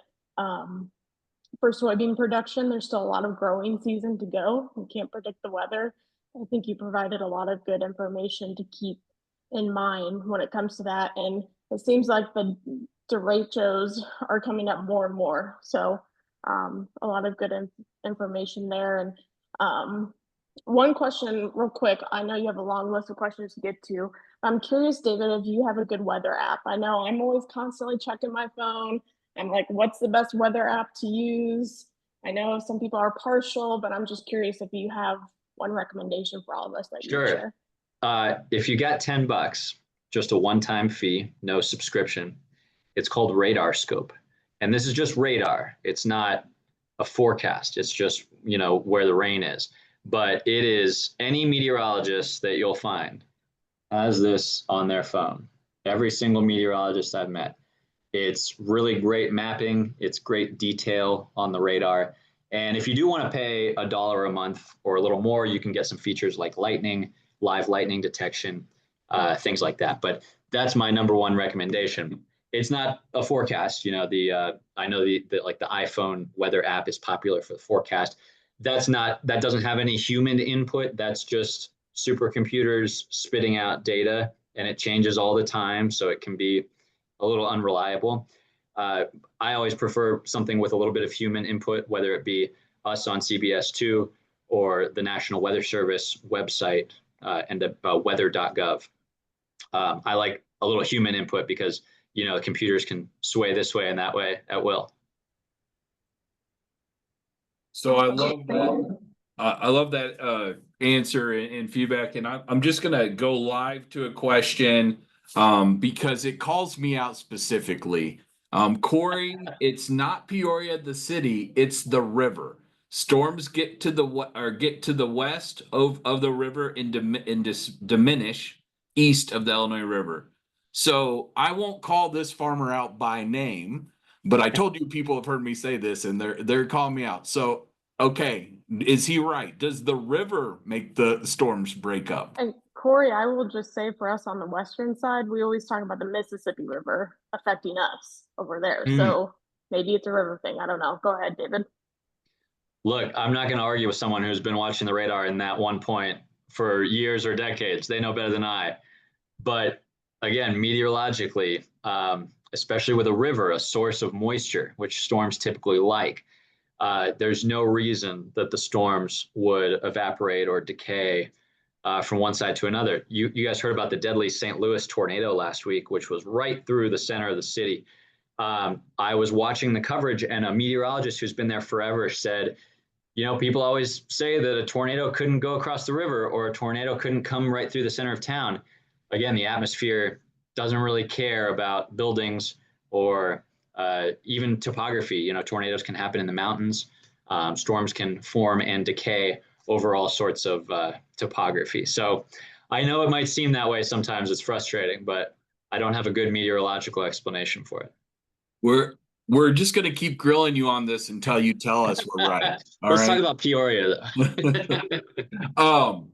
for soybean production, there's still a lot of growing season to go. We can't predict the weather. I think you provided a lot of good information to keep in mind when it comes to that. And it seems like the derechos are coming up more and more. So a lot of good information there. And one question real quick, I know you have a long list of questions to get to. I'm curious, David, if you have a good weather app. I know I'm always constantly checking my phone. I'm like, what's the best weather app to use? I know some people are partial, but I'm just curious if you have one recommendation for all of us that you share. If you got $10, just a one-time fee, no subscription, it's called Radar Scope. And this is just radar. It's not a forecast. It's just, where the rain is. But it is, any meteorologist that you'll find has this on their phone. Every single meteorologist I've met. It's really great mapping. It's great detail on the radar. And if you do want to pay $1 a month or a little more, you can get some features like lightning, live lightning detection, things like that. But that's my number one recommendation. It's not a forecast. I know the iPhone weather app is popular for the forecast. That doesn't have any human input. That's just supercomputers spitting out data, and it changes all the time. So it can be a little unreliable. I always prefer something with a little bit of human input, whether it be us on CBS2 or the National Weather Service website and weather.gov. I like a little human input because, computers can sway this way and that way at will. So I love that. I love that answer and feedback. And I'm just going to go live to a question because it calls me out specifically. Corey, it's not Peoria, the city, it's the river. Storms get to the west of the river and diminish east of the Illinois River. So I won't call this farmer out by name, but I told you people have heard me say this and they're calling me out. So okay, is he right? Does the river make the storms break up? And Corey, I will just say for us on the western side, we always talk about the Mississippi River affecting us over there. So maybe it's a river thing. I don't know. Go ahead, David. Look, I'm not going to argue with someone who's been watching the radar in that one point for years or decades. They know better than I. But again, meteorologically, especially with a river, a source of moisture, which storms typically like, there's no reason that the storms would evaporate or decay from one side to another. You guys heard about the deadly St. Louis tornado last week, which was right through the center of the city. I was watching the coverage, and a meteorologist who's been there forever said, people always say that a tornado couldn't go across the river or a tornado couldn't come right through the center of town. Again, the atmosphere doesn't really care about buildings or even topography. Tornadoes can happen in the mountains. Storms can form and decay over all sorts of topography. So I know it might seem that way sometimes. It's frustrating, but I don't have a good meteorological explanation for it. We're just going to keep grilling you on this until you tell us we're right. Let's talk about Peoria, though.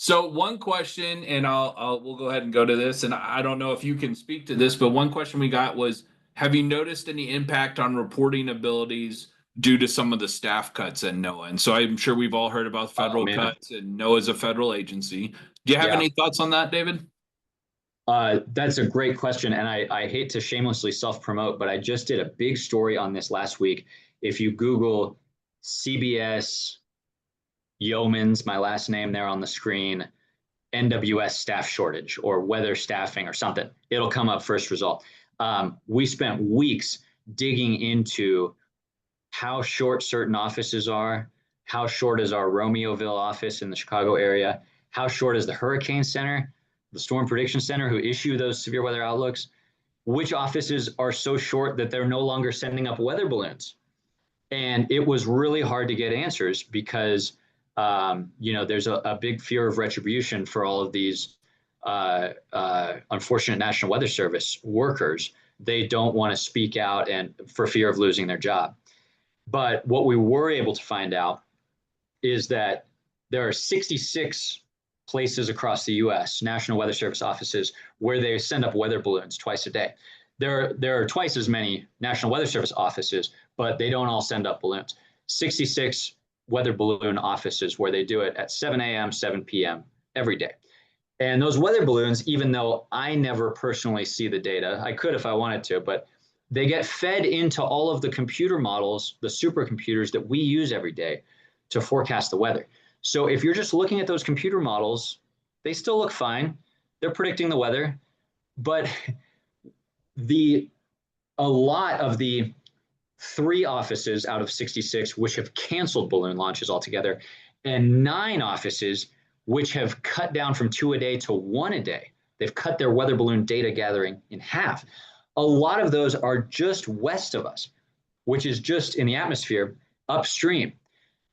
So one question, and we'll go ahead and go to this, and I don't know if you can speak to this, but one question we got was, have you noticed any impact on reporting abilities due to some of the staff cuts at NOAA? And so I'm sure we've all heard about federal cuts, and NOAA is a federal agency. Do you have any thoughts on that, David? That's a great question, and I hate to shamelessly self-promote, but I just did a big story on this last week. If you Google CBS Yeomans, my last name there on the screen, NWS staff shortage or weather staffing or something, it'll come up first result. We spent weeks digging into how short certain offices are, how short is our Romeoville office in the Chicago area, how short is the Hurricane Center, the Storm Prediction Center, who issue those severe weather outlooks, which offices are so short that they're no longer sending up weather balloons. And it was really hard to get answers because, there's a big fear of retribution for all of these unfortunate National Weather Service workers. They don't want to speak out and for fear of losing their job. But what we were able to find out is that there are 66 places across the U.S., National Weather Service offices, where they send up weather balloons twice a day. There are twice as many National Weather Service offices, but they don't all send up balloons. 66 weather balloon offices where they do it at 7 a.m., 7 p.m. every day. And those weather balloons, even though I never personally see the data, I could if I wanted to, but they get fed into all of the computer models, the supercomputers that we use every day to forecast the weather. So if you're just looking at those computer models, they still look fine. They're predicting the weather, but a lot of the 3 offices out of 66 which have canceled balloon launches altogether, and 9 offices which have cut down from 2 a day to 1 a day. They've cut their weather balloon data gathering in half. A lot of those are just west of us, which is just in the atmosphere upstream.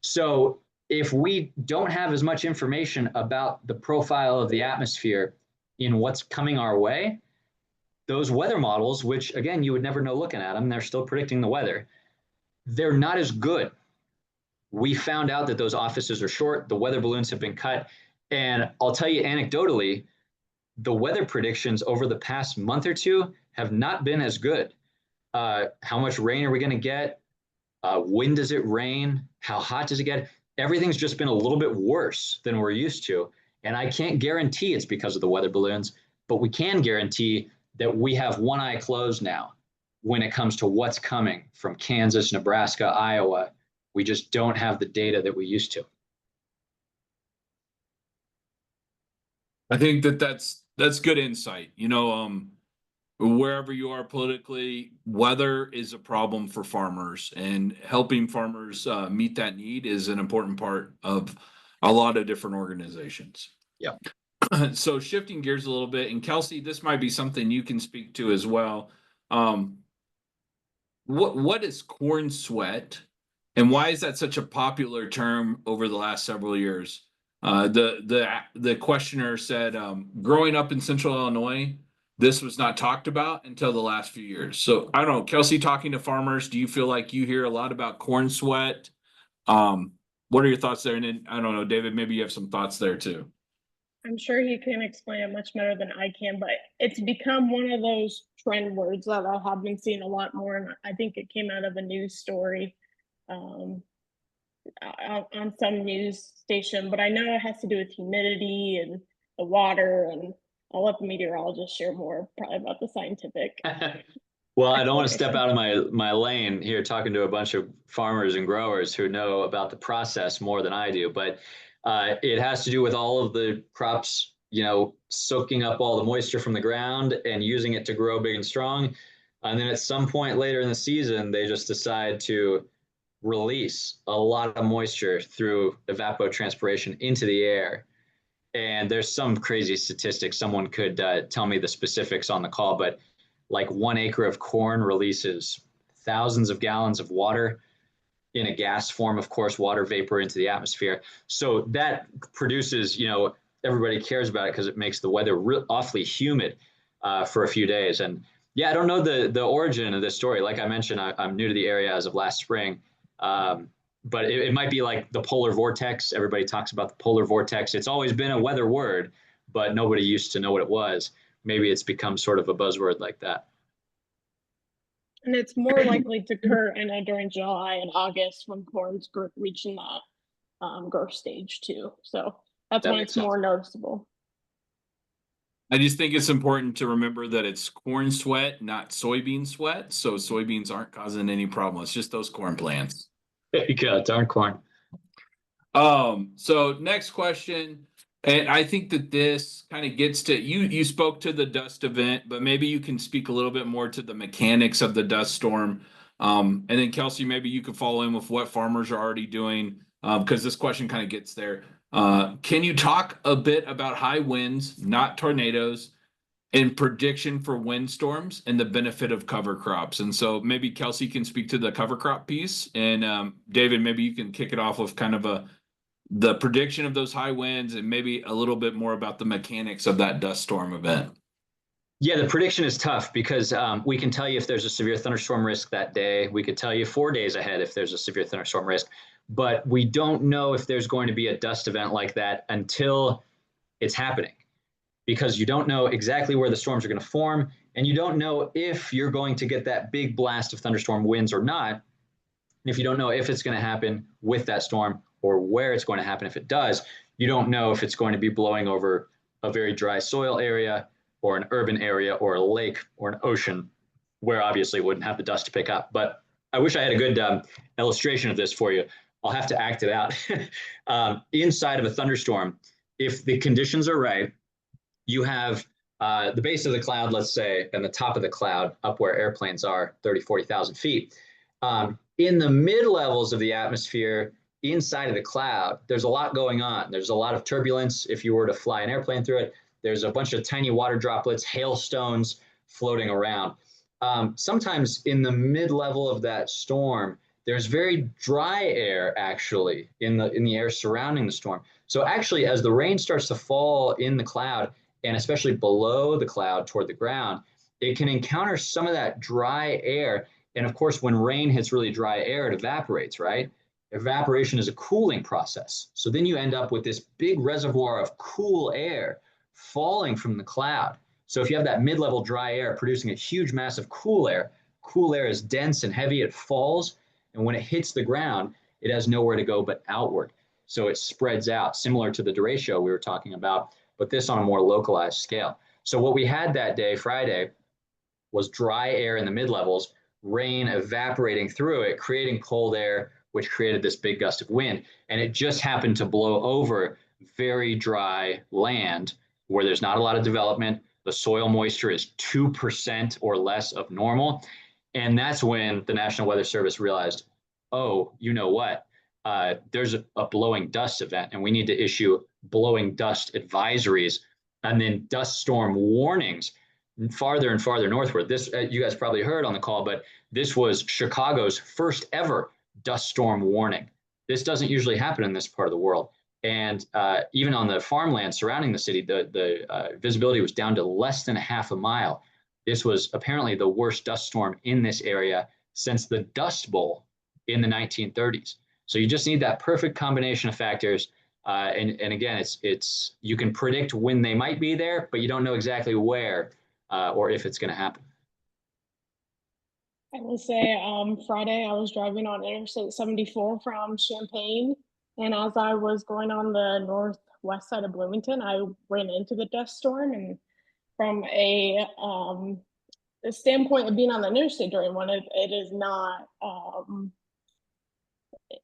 So if we don't have as much information about the profile of the atmosphere in what's coming our way, those weather models, which again, you would never know looking at them, they're still predicting the weather, they're not as good. We found out that those offices are short, the weather balloons have been cut, and I'll tell you anecdotally, the weather predictions over the past month or two have not been as good. How much rain are we going to get? When does it rain? How hot does it get? Everything's just been a little bit worse than we're used to. And I can't guarantee it's because of the weather balloons, but we can guarantee that we have one eye closed now when it comes to what's coming from Kansas, Nebraska, Iowa. We just don't have the data that we used to. I think that's good insight. Wherever you are politically, weather is a problem for farmers, and helping farmers meet that need is an important part of a lot of different organizations. Yeah. So shifting gears a little bit, and Kelsey, this might be something you can speak to as well. What is corn sweat, and why is that such a popular term over the last several years? The questioner said, growing up in Central Illinois, this was not talked about until the last few years. So I don't know, Kelsey, talking to farmers, do you feel like you hear a lot about corn sweat? What are your thoughts there? And then, I don't know, David, maybe you have some thoughts there too. I'm sure he can explain it much better than I can, but it's become one of those trend words that I have been seeing a lot more. And I think it came out of a news story on some news station, but I know it has to do with humidity and the water, and I'll let the meteorologist share more probably about the scientific. Well, I don't want to step out of my lane here talking to a bunch of farmers and growers who know about the process more than I do, but it has to do with all of the crops, soaking up all the moisture from the ground and using it to grow big and strong. And then at some point later in the season, they just decide to release a lot of moisture through evapotranspiration into the air. And there's some crazy statistics. Someone could tell me the specifics on the call, but like 1 acre of corn releases thousands of gallons of water in a gas form, of course, water vapor into the atmosphere. So that produces, everybody cares about it because it makes the weather awfully humid for a few days. And yeah, I don't know the origin of this story. Like I mentioned, I'm new to the area as of last spring. But it might be like the polar vortex. Everybody talks about the polar vortex. It's always been a weather word, but nobody used to know what it was. Maybe it's become sort of a buzzword like that. And it's more likely to occur, during July and August when corn's reaching that growth stage too. So that's when it's more noticeable. I just think it's important to remember that it's corn sweat, not soybean sweat. So soybeans aren't causing any problem. It's just those corn plants. There you go, darn corn. So next question. And I think that this kind of gets to you spoke to the dust event, but maybe you can speak a little bit more to the mechanics of the dust storm. And then Kelsey, maybe you could follow in with what farmers are already doing, because this question kind of gets there. Can you talk a bit about high winds, not tornadoes, and prediction for windstorms and the benefit of cover crops? And so maybe Kelsey can speak to the cover crop piece, and David, maybe you can kick it off with kind of the prediction of those high winds and maybe a little bit more about the mechanics of that dust storm event. Yeah, the prediction is tough because we can tell you if there's a severe thunderstorm risk that day. We could tell you 4 days ahead if there's a severe thunderstorm risk, but we don't know if there's going to be a dust event like that until it's happening, because you don't know exactly where the storms are going to form, and you don't know if you're going to get that big blast of thunderstorm winds or not. And if you don't know if it's going to happen with that storm or where it's going to happen if it does, you don't know if it's going to be blowing over a very dry soil area or an urban area or a lake or an ocean, where obviously it wouldn't have the dust to pick up. But I wish I had a good illustration of this for you. I'll have to act it out. Inside of a thunderstorm, if the conditions are right, you have the base of the cloud, let's say, and the top of the cloud up where airplanes are, 30, 40,000 feet. In the mid-levels of the atmosphere, inside of the cloud, there's a lot going on. There's a lot of turbulence if you were to fly an airplane through it. There's a bunch of tiny water droplets, hailstones floating around. Sometimes in the mid-level of that storm, there's very dry air actually in the air surrounding the storm. So actually, as the rain starts to fall in the cloud, and especially below the cloud toward the ground, it can encounter some of that dry air. And of course, when rain hits really dry air, it evaporates, right? Evaporation is a cooling process. So then you end up with this big reservoir of cool air falling from the cloud. So if you have that mid-level dry air producing a huge mass of cool air is dense and heavy, it falls. And when it hits the ground, it has nowhere to go but outward. So it spreads out, similar to the derecho we were talking about, but this on a more localized scale. So what we had that day, Friday, was dry air in the mid-levels, rain evaporating through it, creating cold air, which created this big gust of wind. And it just happened to blow over very dry land where there's not a lot of development. The soil moisture is 2% or less of normal. And that's when the National Weather Service realized, oh, you know what? There's a blowing dust event, and we need to issue blowing dust advisories and then dust storm warnings farther and farther northward. This, you guys probably heard on the call, but this was Chicago's first ever dust storm warning. This doesn't usually happen in this part of the world. And even on the farmland surrounding the city, the visibility was down to less than a half a mile. This was apparently the worst dust storm in this area since the Dust Bowl in the 1930s. So you just need that perfect combination of factors. And again, it's you can predict when they might be there, but you don't know exactly where or if it's going to happen. I will say, Friday I was driving on Interstate 74 from Champaign, and as I was going on the northwest side of Bloomington, I ran into the dust storm. And from a standpoint of being on the interstate during one, it is not.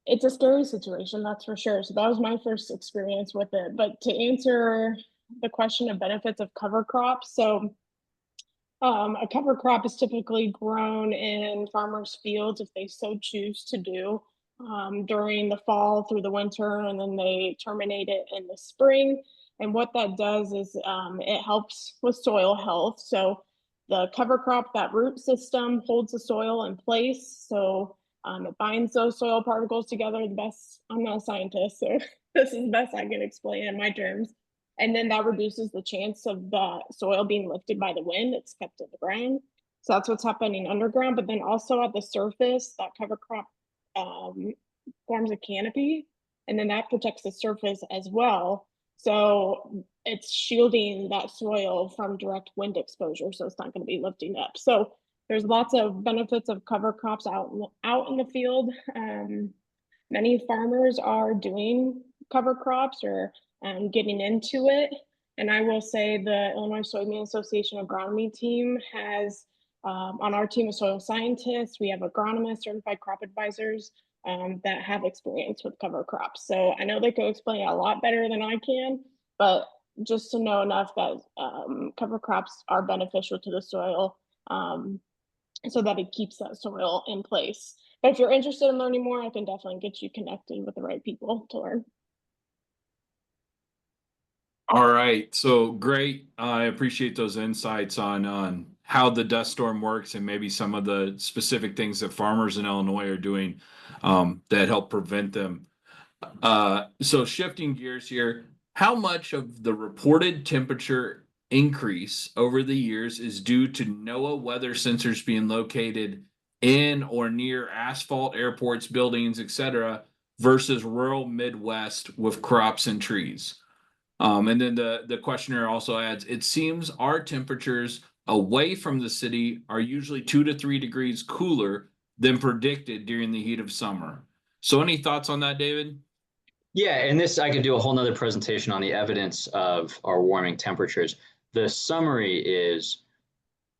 It's a scary situation, that's for sure. So that was my first experience with it. But to answer the question of benefits of cover crops, so a cover crop is typically grown in farmers' fields if they so choose to do during the fall through the winter, and then they terminate it in the spring. And what that does is it helps with soil health. So the cover crop, that root system holds the soil in place. So it binds those soil particles together. The best, I'm not a scientist, so this is the best I can explain in my terms. And then that reduces the chance of the soil being lifted by the wind. It's kept in the ground. So that's what's happening underground. But then also at the surface, that cover crop forms a canopy, and then that protects the surface as well. So it's shielding that soil from direct wind exposure. So it's not going to be lifting up. So there's lots of benefits of cover crops out in the field. Many farmers are doing cover crops or getting into it. And I will say the Illinois Soybean Association agronomy team has, on our team of soil scientists, we have agronomists, certified crop advisors that have experience with cover crops. So I know they can explain it a lot better than I can, but just to know enough that cover crops are beneficial to the soil, so that it keeps that soil in place. But if you're interested in learning more, I can definitely get you connected with the right people to learn. All right, so great. I appreciate those insights on how the dust storm works and maybe some of the specific things that farmers in Illinois are doing that help prevent them. So shifting gears here, how much of the reported temperature increase over the years is due to NOAA weather sensors being located in or near asphalt, airports, buildings, etc., versus rural Midwest with crops and trees? And then the questioner also adds, it seems our temperatures away from the city are usually 2 to 3 degrees cooler than predicted during the heat of summer. So any thoughts on that, David? Yeah, and this I could do a whole nother presentation on the evidence of our warming temperatures. The summary is,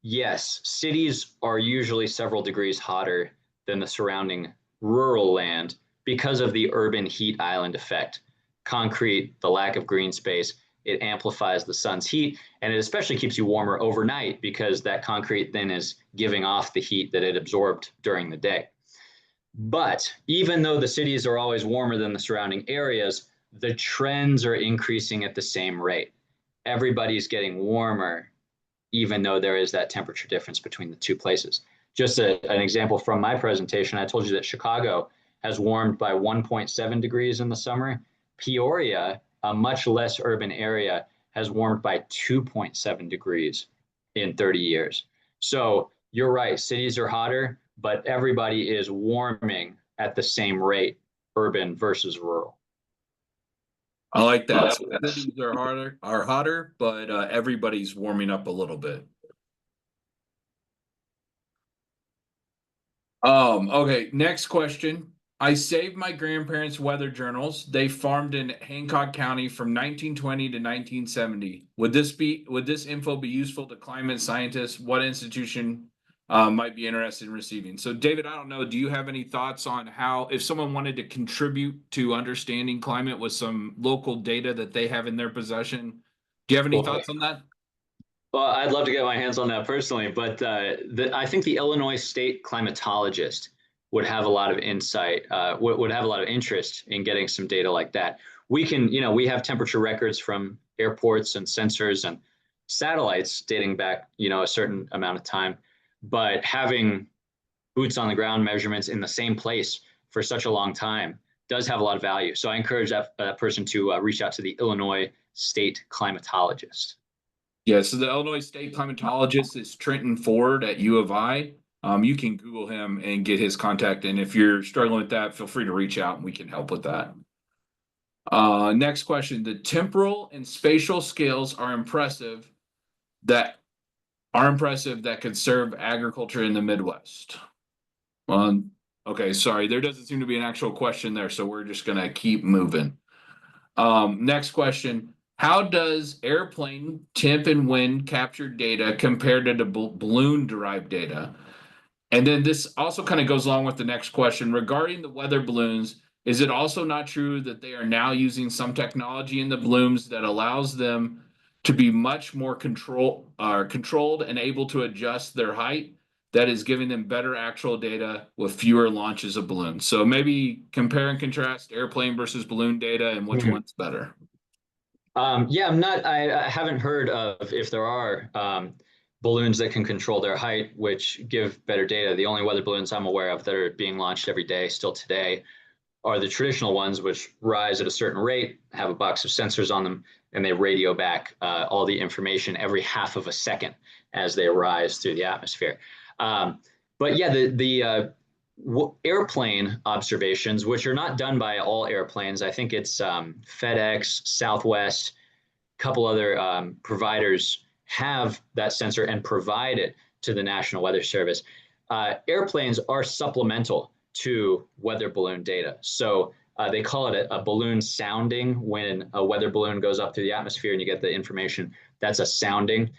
yes, cities are usually several degrees hotter than the surrounding rural land because of the urban heat island effect. Concrete, the lack of green space, it amplifies the sun's heat, and it especially keeps you warmer overnight because that concrete then is giving off the heat that it absorbed during the day. But even though the cities are always warmer than the surrounding areas, the trends are increasing at the same rate. Everybody's getting warmer, even though there is that temperature difference between the two places. Just an example from my presentation, I told you that Chicago has warmed by 1.7 degrees in the summer. Peoria, a much less urban area, has warmed by 2.7 degrees in 30 years. So you're right, cities are hotter, but everybody is warming at the same rate, urban versus rural. I like that. So cities are hotter, but everybody's warming up a little bit. Okay, next question. I saved my grandparents' weather journals. They farmed in Hancock County from 1920 to 1970. Would this info be useful to climate scientists? What institution might be interested in receiving? So, David, I don't know. Do you have any thoughts on how, if someone wanted to contribute to understanding climate with some local data that they have in their possession? Do you have any thoughts on that? Well, I'd love to get my hands on that personally, but I think the Illinois State climatologist would have a lot of insight, would have a lot of interest in getting some data like that. We can, we have temperature records from airports and sensors and satellites dating back, a certain amount of time, but having boots on the ground measurements in the same place for such a long time does have a lot of value. So I encourage that person to reach out to the Illinois State climatologist. Yeah, so the Illinois State climatologist is Trenton Ford at U of I. You can Google him and get his contact. And if you're struggling with that, feel free to reach out and we can help with that. Next question. The temporal and spatial scales are impressive that could serve agriculture in the Midwest. Okay, sorry, there doesn't seem to be an actual question there, so we're just gonna keep moving. Next question. How does airplane temp and wind capture data compared to the balloon-derived data? And then this also kind of goes along with the next question. Regarding the weather balloons, is it also not true that they are now using some technology in the balloons that allows them to be much more controlled and able to adjust their height? That is giving them better actual data with fewer launches of balloons. So maybe compare and contrast airplane versus balloon data and which one's better. Yeah, I haven't heard of if there are balloons that can control their height, which give better data. The only weather balloons I'm aware of that are being launched every day still today are the traditional ones, which rise at a certain rate, have a box of sensors on them, and they radio back all the information every half of a second as they rise through the atmosphere. But yeah, the airplane observations, which are not done by all airplanes. I think it's FedEx, Southwest, a couple other providers have that sensor and provide it to the National Weather Service. Airplanes are supplemental to weather balloon data. So they call it a balloon sounding when a weather balloon goes up through the atmosphere and you get the information. That's a sounding.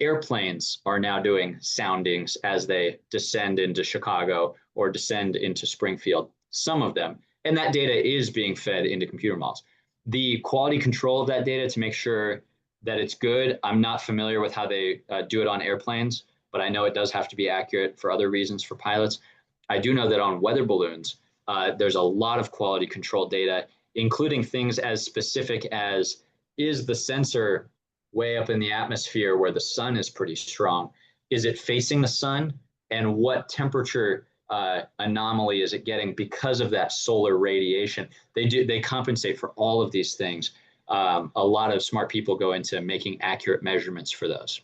Airplanes are now doing soundings as they descend into Chicago or descend into Springfield, some of them. And that data is being fed into computer models. The quality control of that data to make sure that it's good, I'm not familiar with how they do it on airplanes, but I know it does have to be accurate for other reasons for pilots. I do know that on weather balloons, there's a lot of quality control data, including things as specific as, is the sensor way up in the atmosphere where the sun is pretty strong? Is it facing the sun? And what temperature anomaly is it getting because of that solar radiation? They compensate for all of these things. A lot of smart people go into making accurate measurements for those.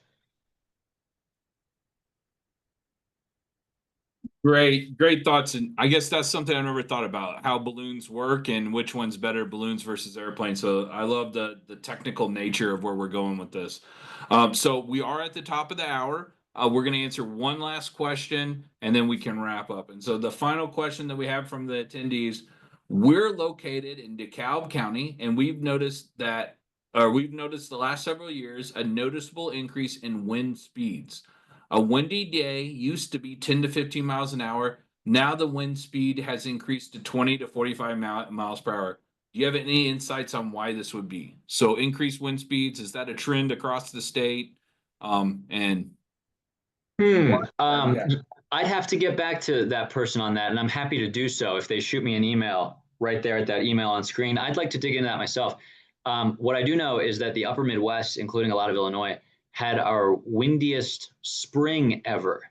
Great thoughts. And I guess that's something I never thought about, how balloons work and which one's better, balloons versus airplanes. So I love the technical nature of where we're going with this. So we are at the top of the hour. We're going to answer one last question and then we can wrap up. And so the final question that we have from the attendees, we're located in DeKalb County, and we've noticed the last several years a noticeable increase in wind speeds. A windy day used to be 10 to 15 miles an hour. Now the wind speed has increased to 20 to 45 miles per hour. Do you have any insights on why this would be? So increased wind speeds, is that a trend across the state? And I'd have to get back to that person on that, and I'm happy to do so if they shoot me an email right there at that email on screen. I'd like to dig into that myself. What I do know is that the upper Midwest, including a lot of Illinois, had our windiest spring ever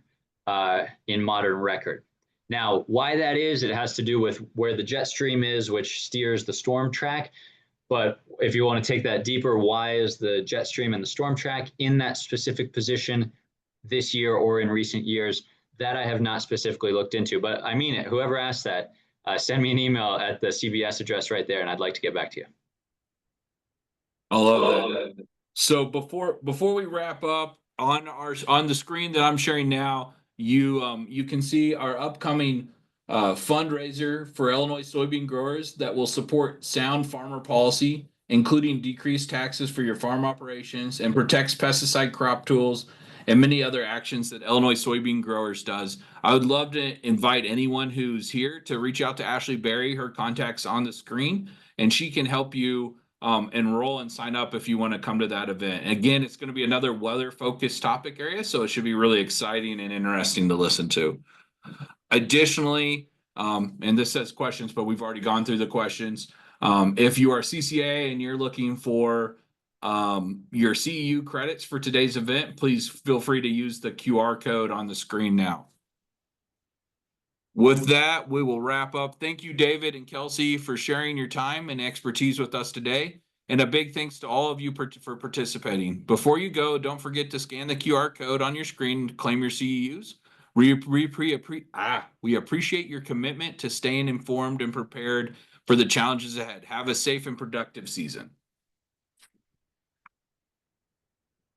in modern record. Now, why that is, it has to do with where the jet stream is, which steers the storm track. But if you want to take that deeper, why is the jet stream and the storm track in that specific position this year or in recent years? That I have not specifically looked into, but I mean it. Whoever asked that, send me an email at the CBS address right there, and I'd like to get back to you. I love that. So before we wrap up, on the screen that I'm sharing now, you can see our upcoming fundraiser for Illinois soybean growers that will support sound farmer policy, including decreased taxes for your farm operations and protects pesticide crop tools and many other actions that Illinois Soybean Growers does. I would love to invite anyone who's here to reach out to Ashley Berry. Her contact's on the screen, and she can help you enroll and sign up if you want to come to that event. And again, it's going to be another weather-focused topic area, so it should be really exciting and interesting to listen to. Additionally, and this says questions, but we've already gone through the questions. If you are CCA and you're looking for your CEU credits for today's event, please feel free to use the QR code on the screen now. With that, we will wrap up. Thank you, David and Kelsey, for sharing your time and expertise with us today. And a big thanks to all of you for participating. Before you go, don't forget to scan the QR code on your screen to claim your CEUs. We appreciate your commitment to staying informed and prepared for the challenges ahead. Have a safe and productive season.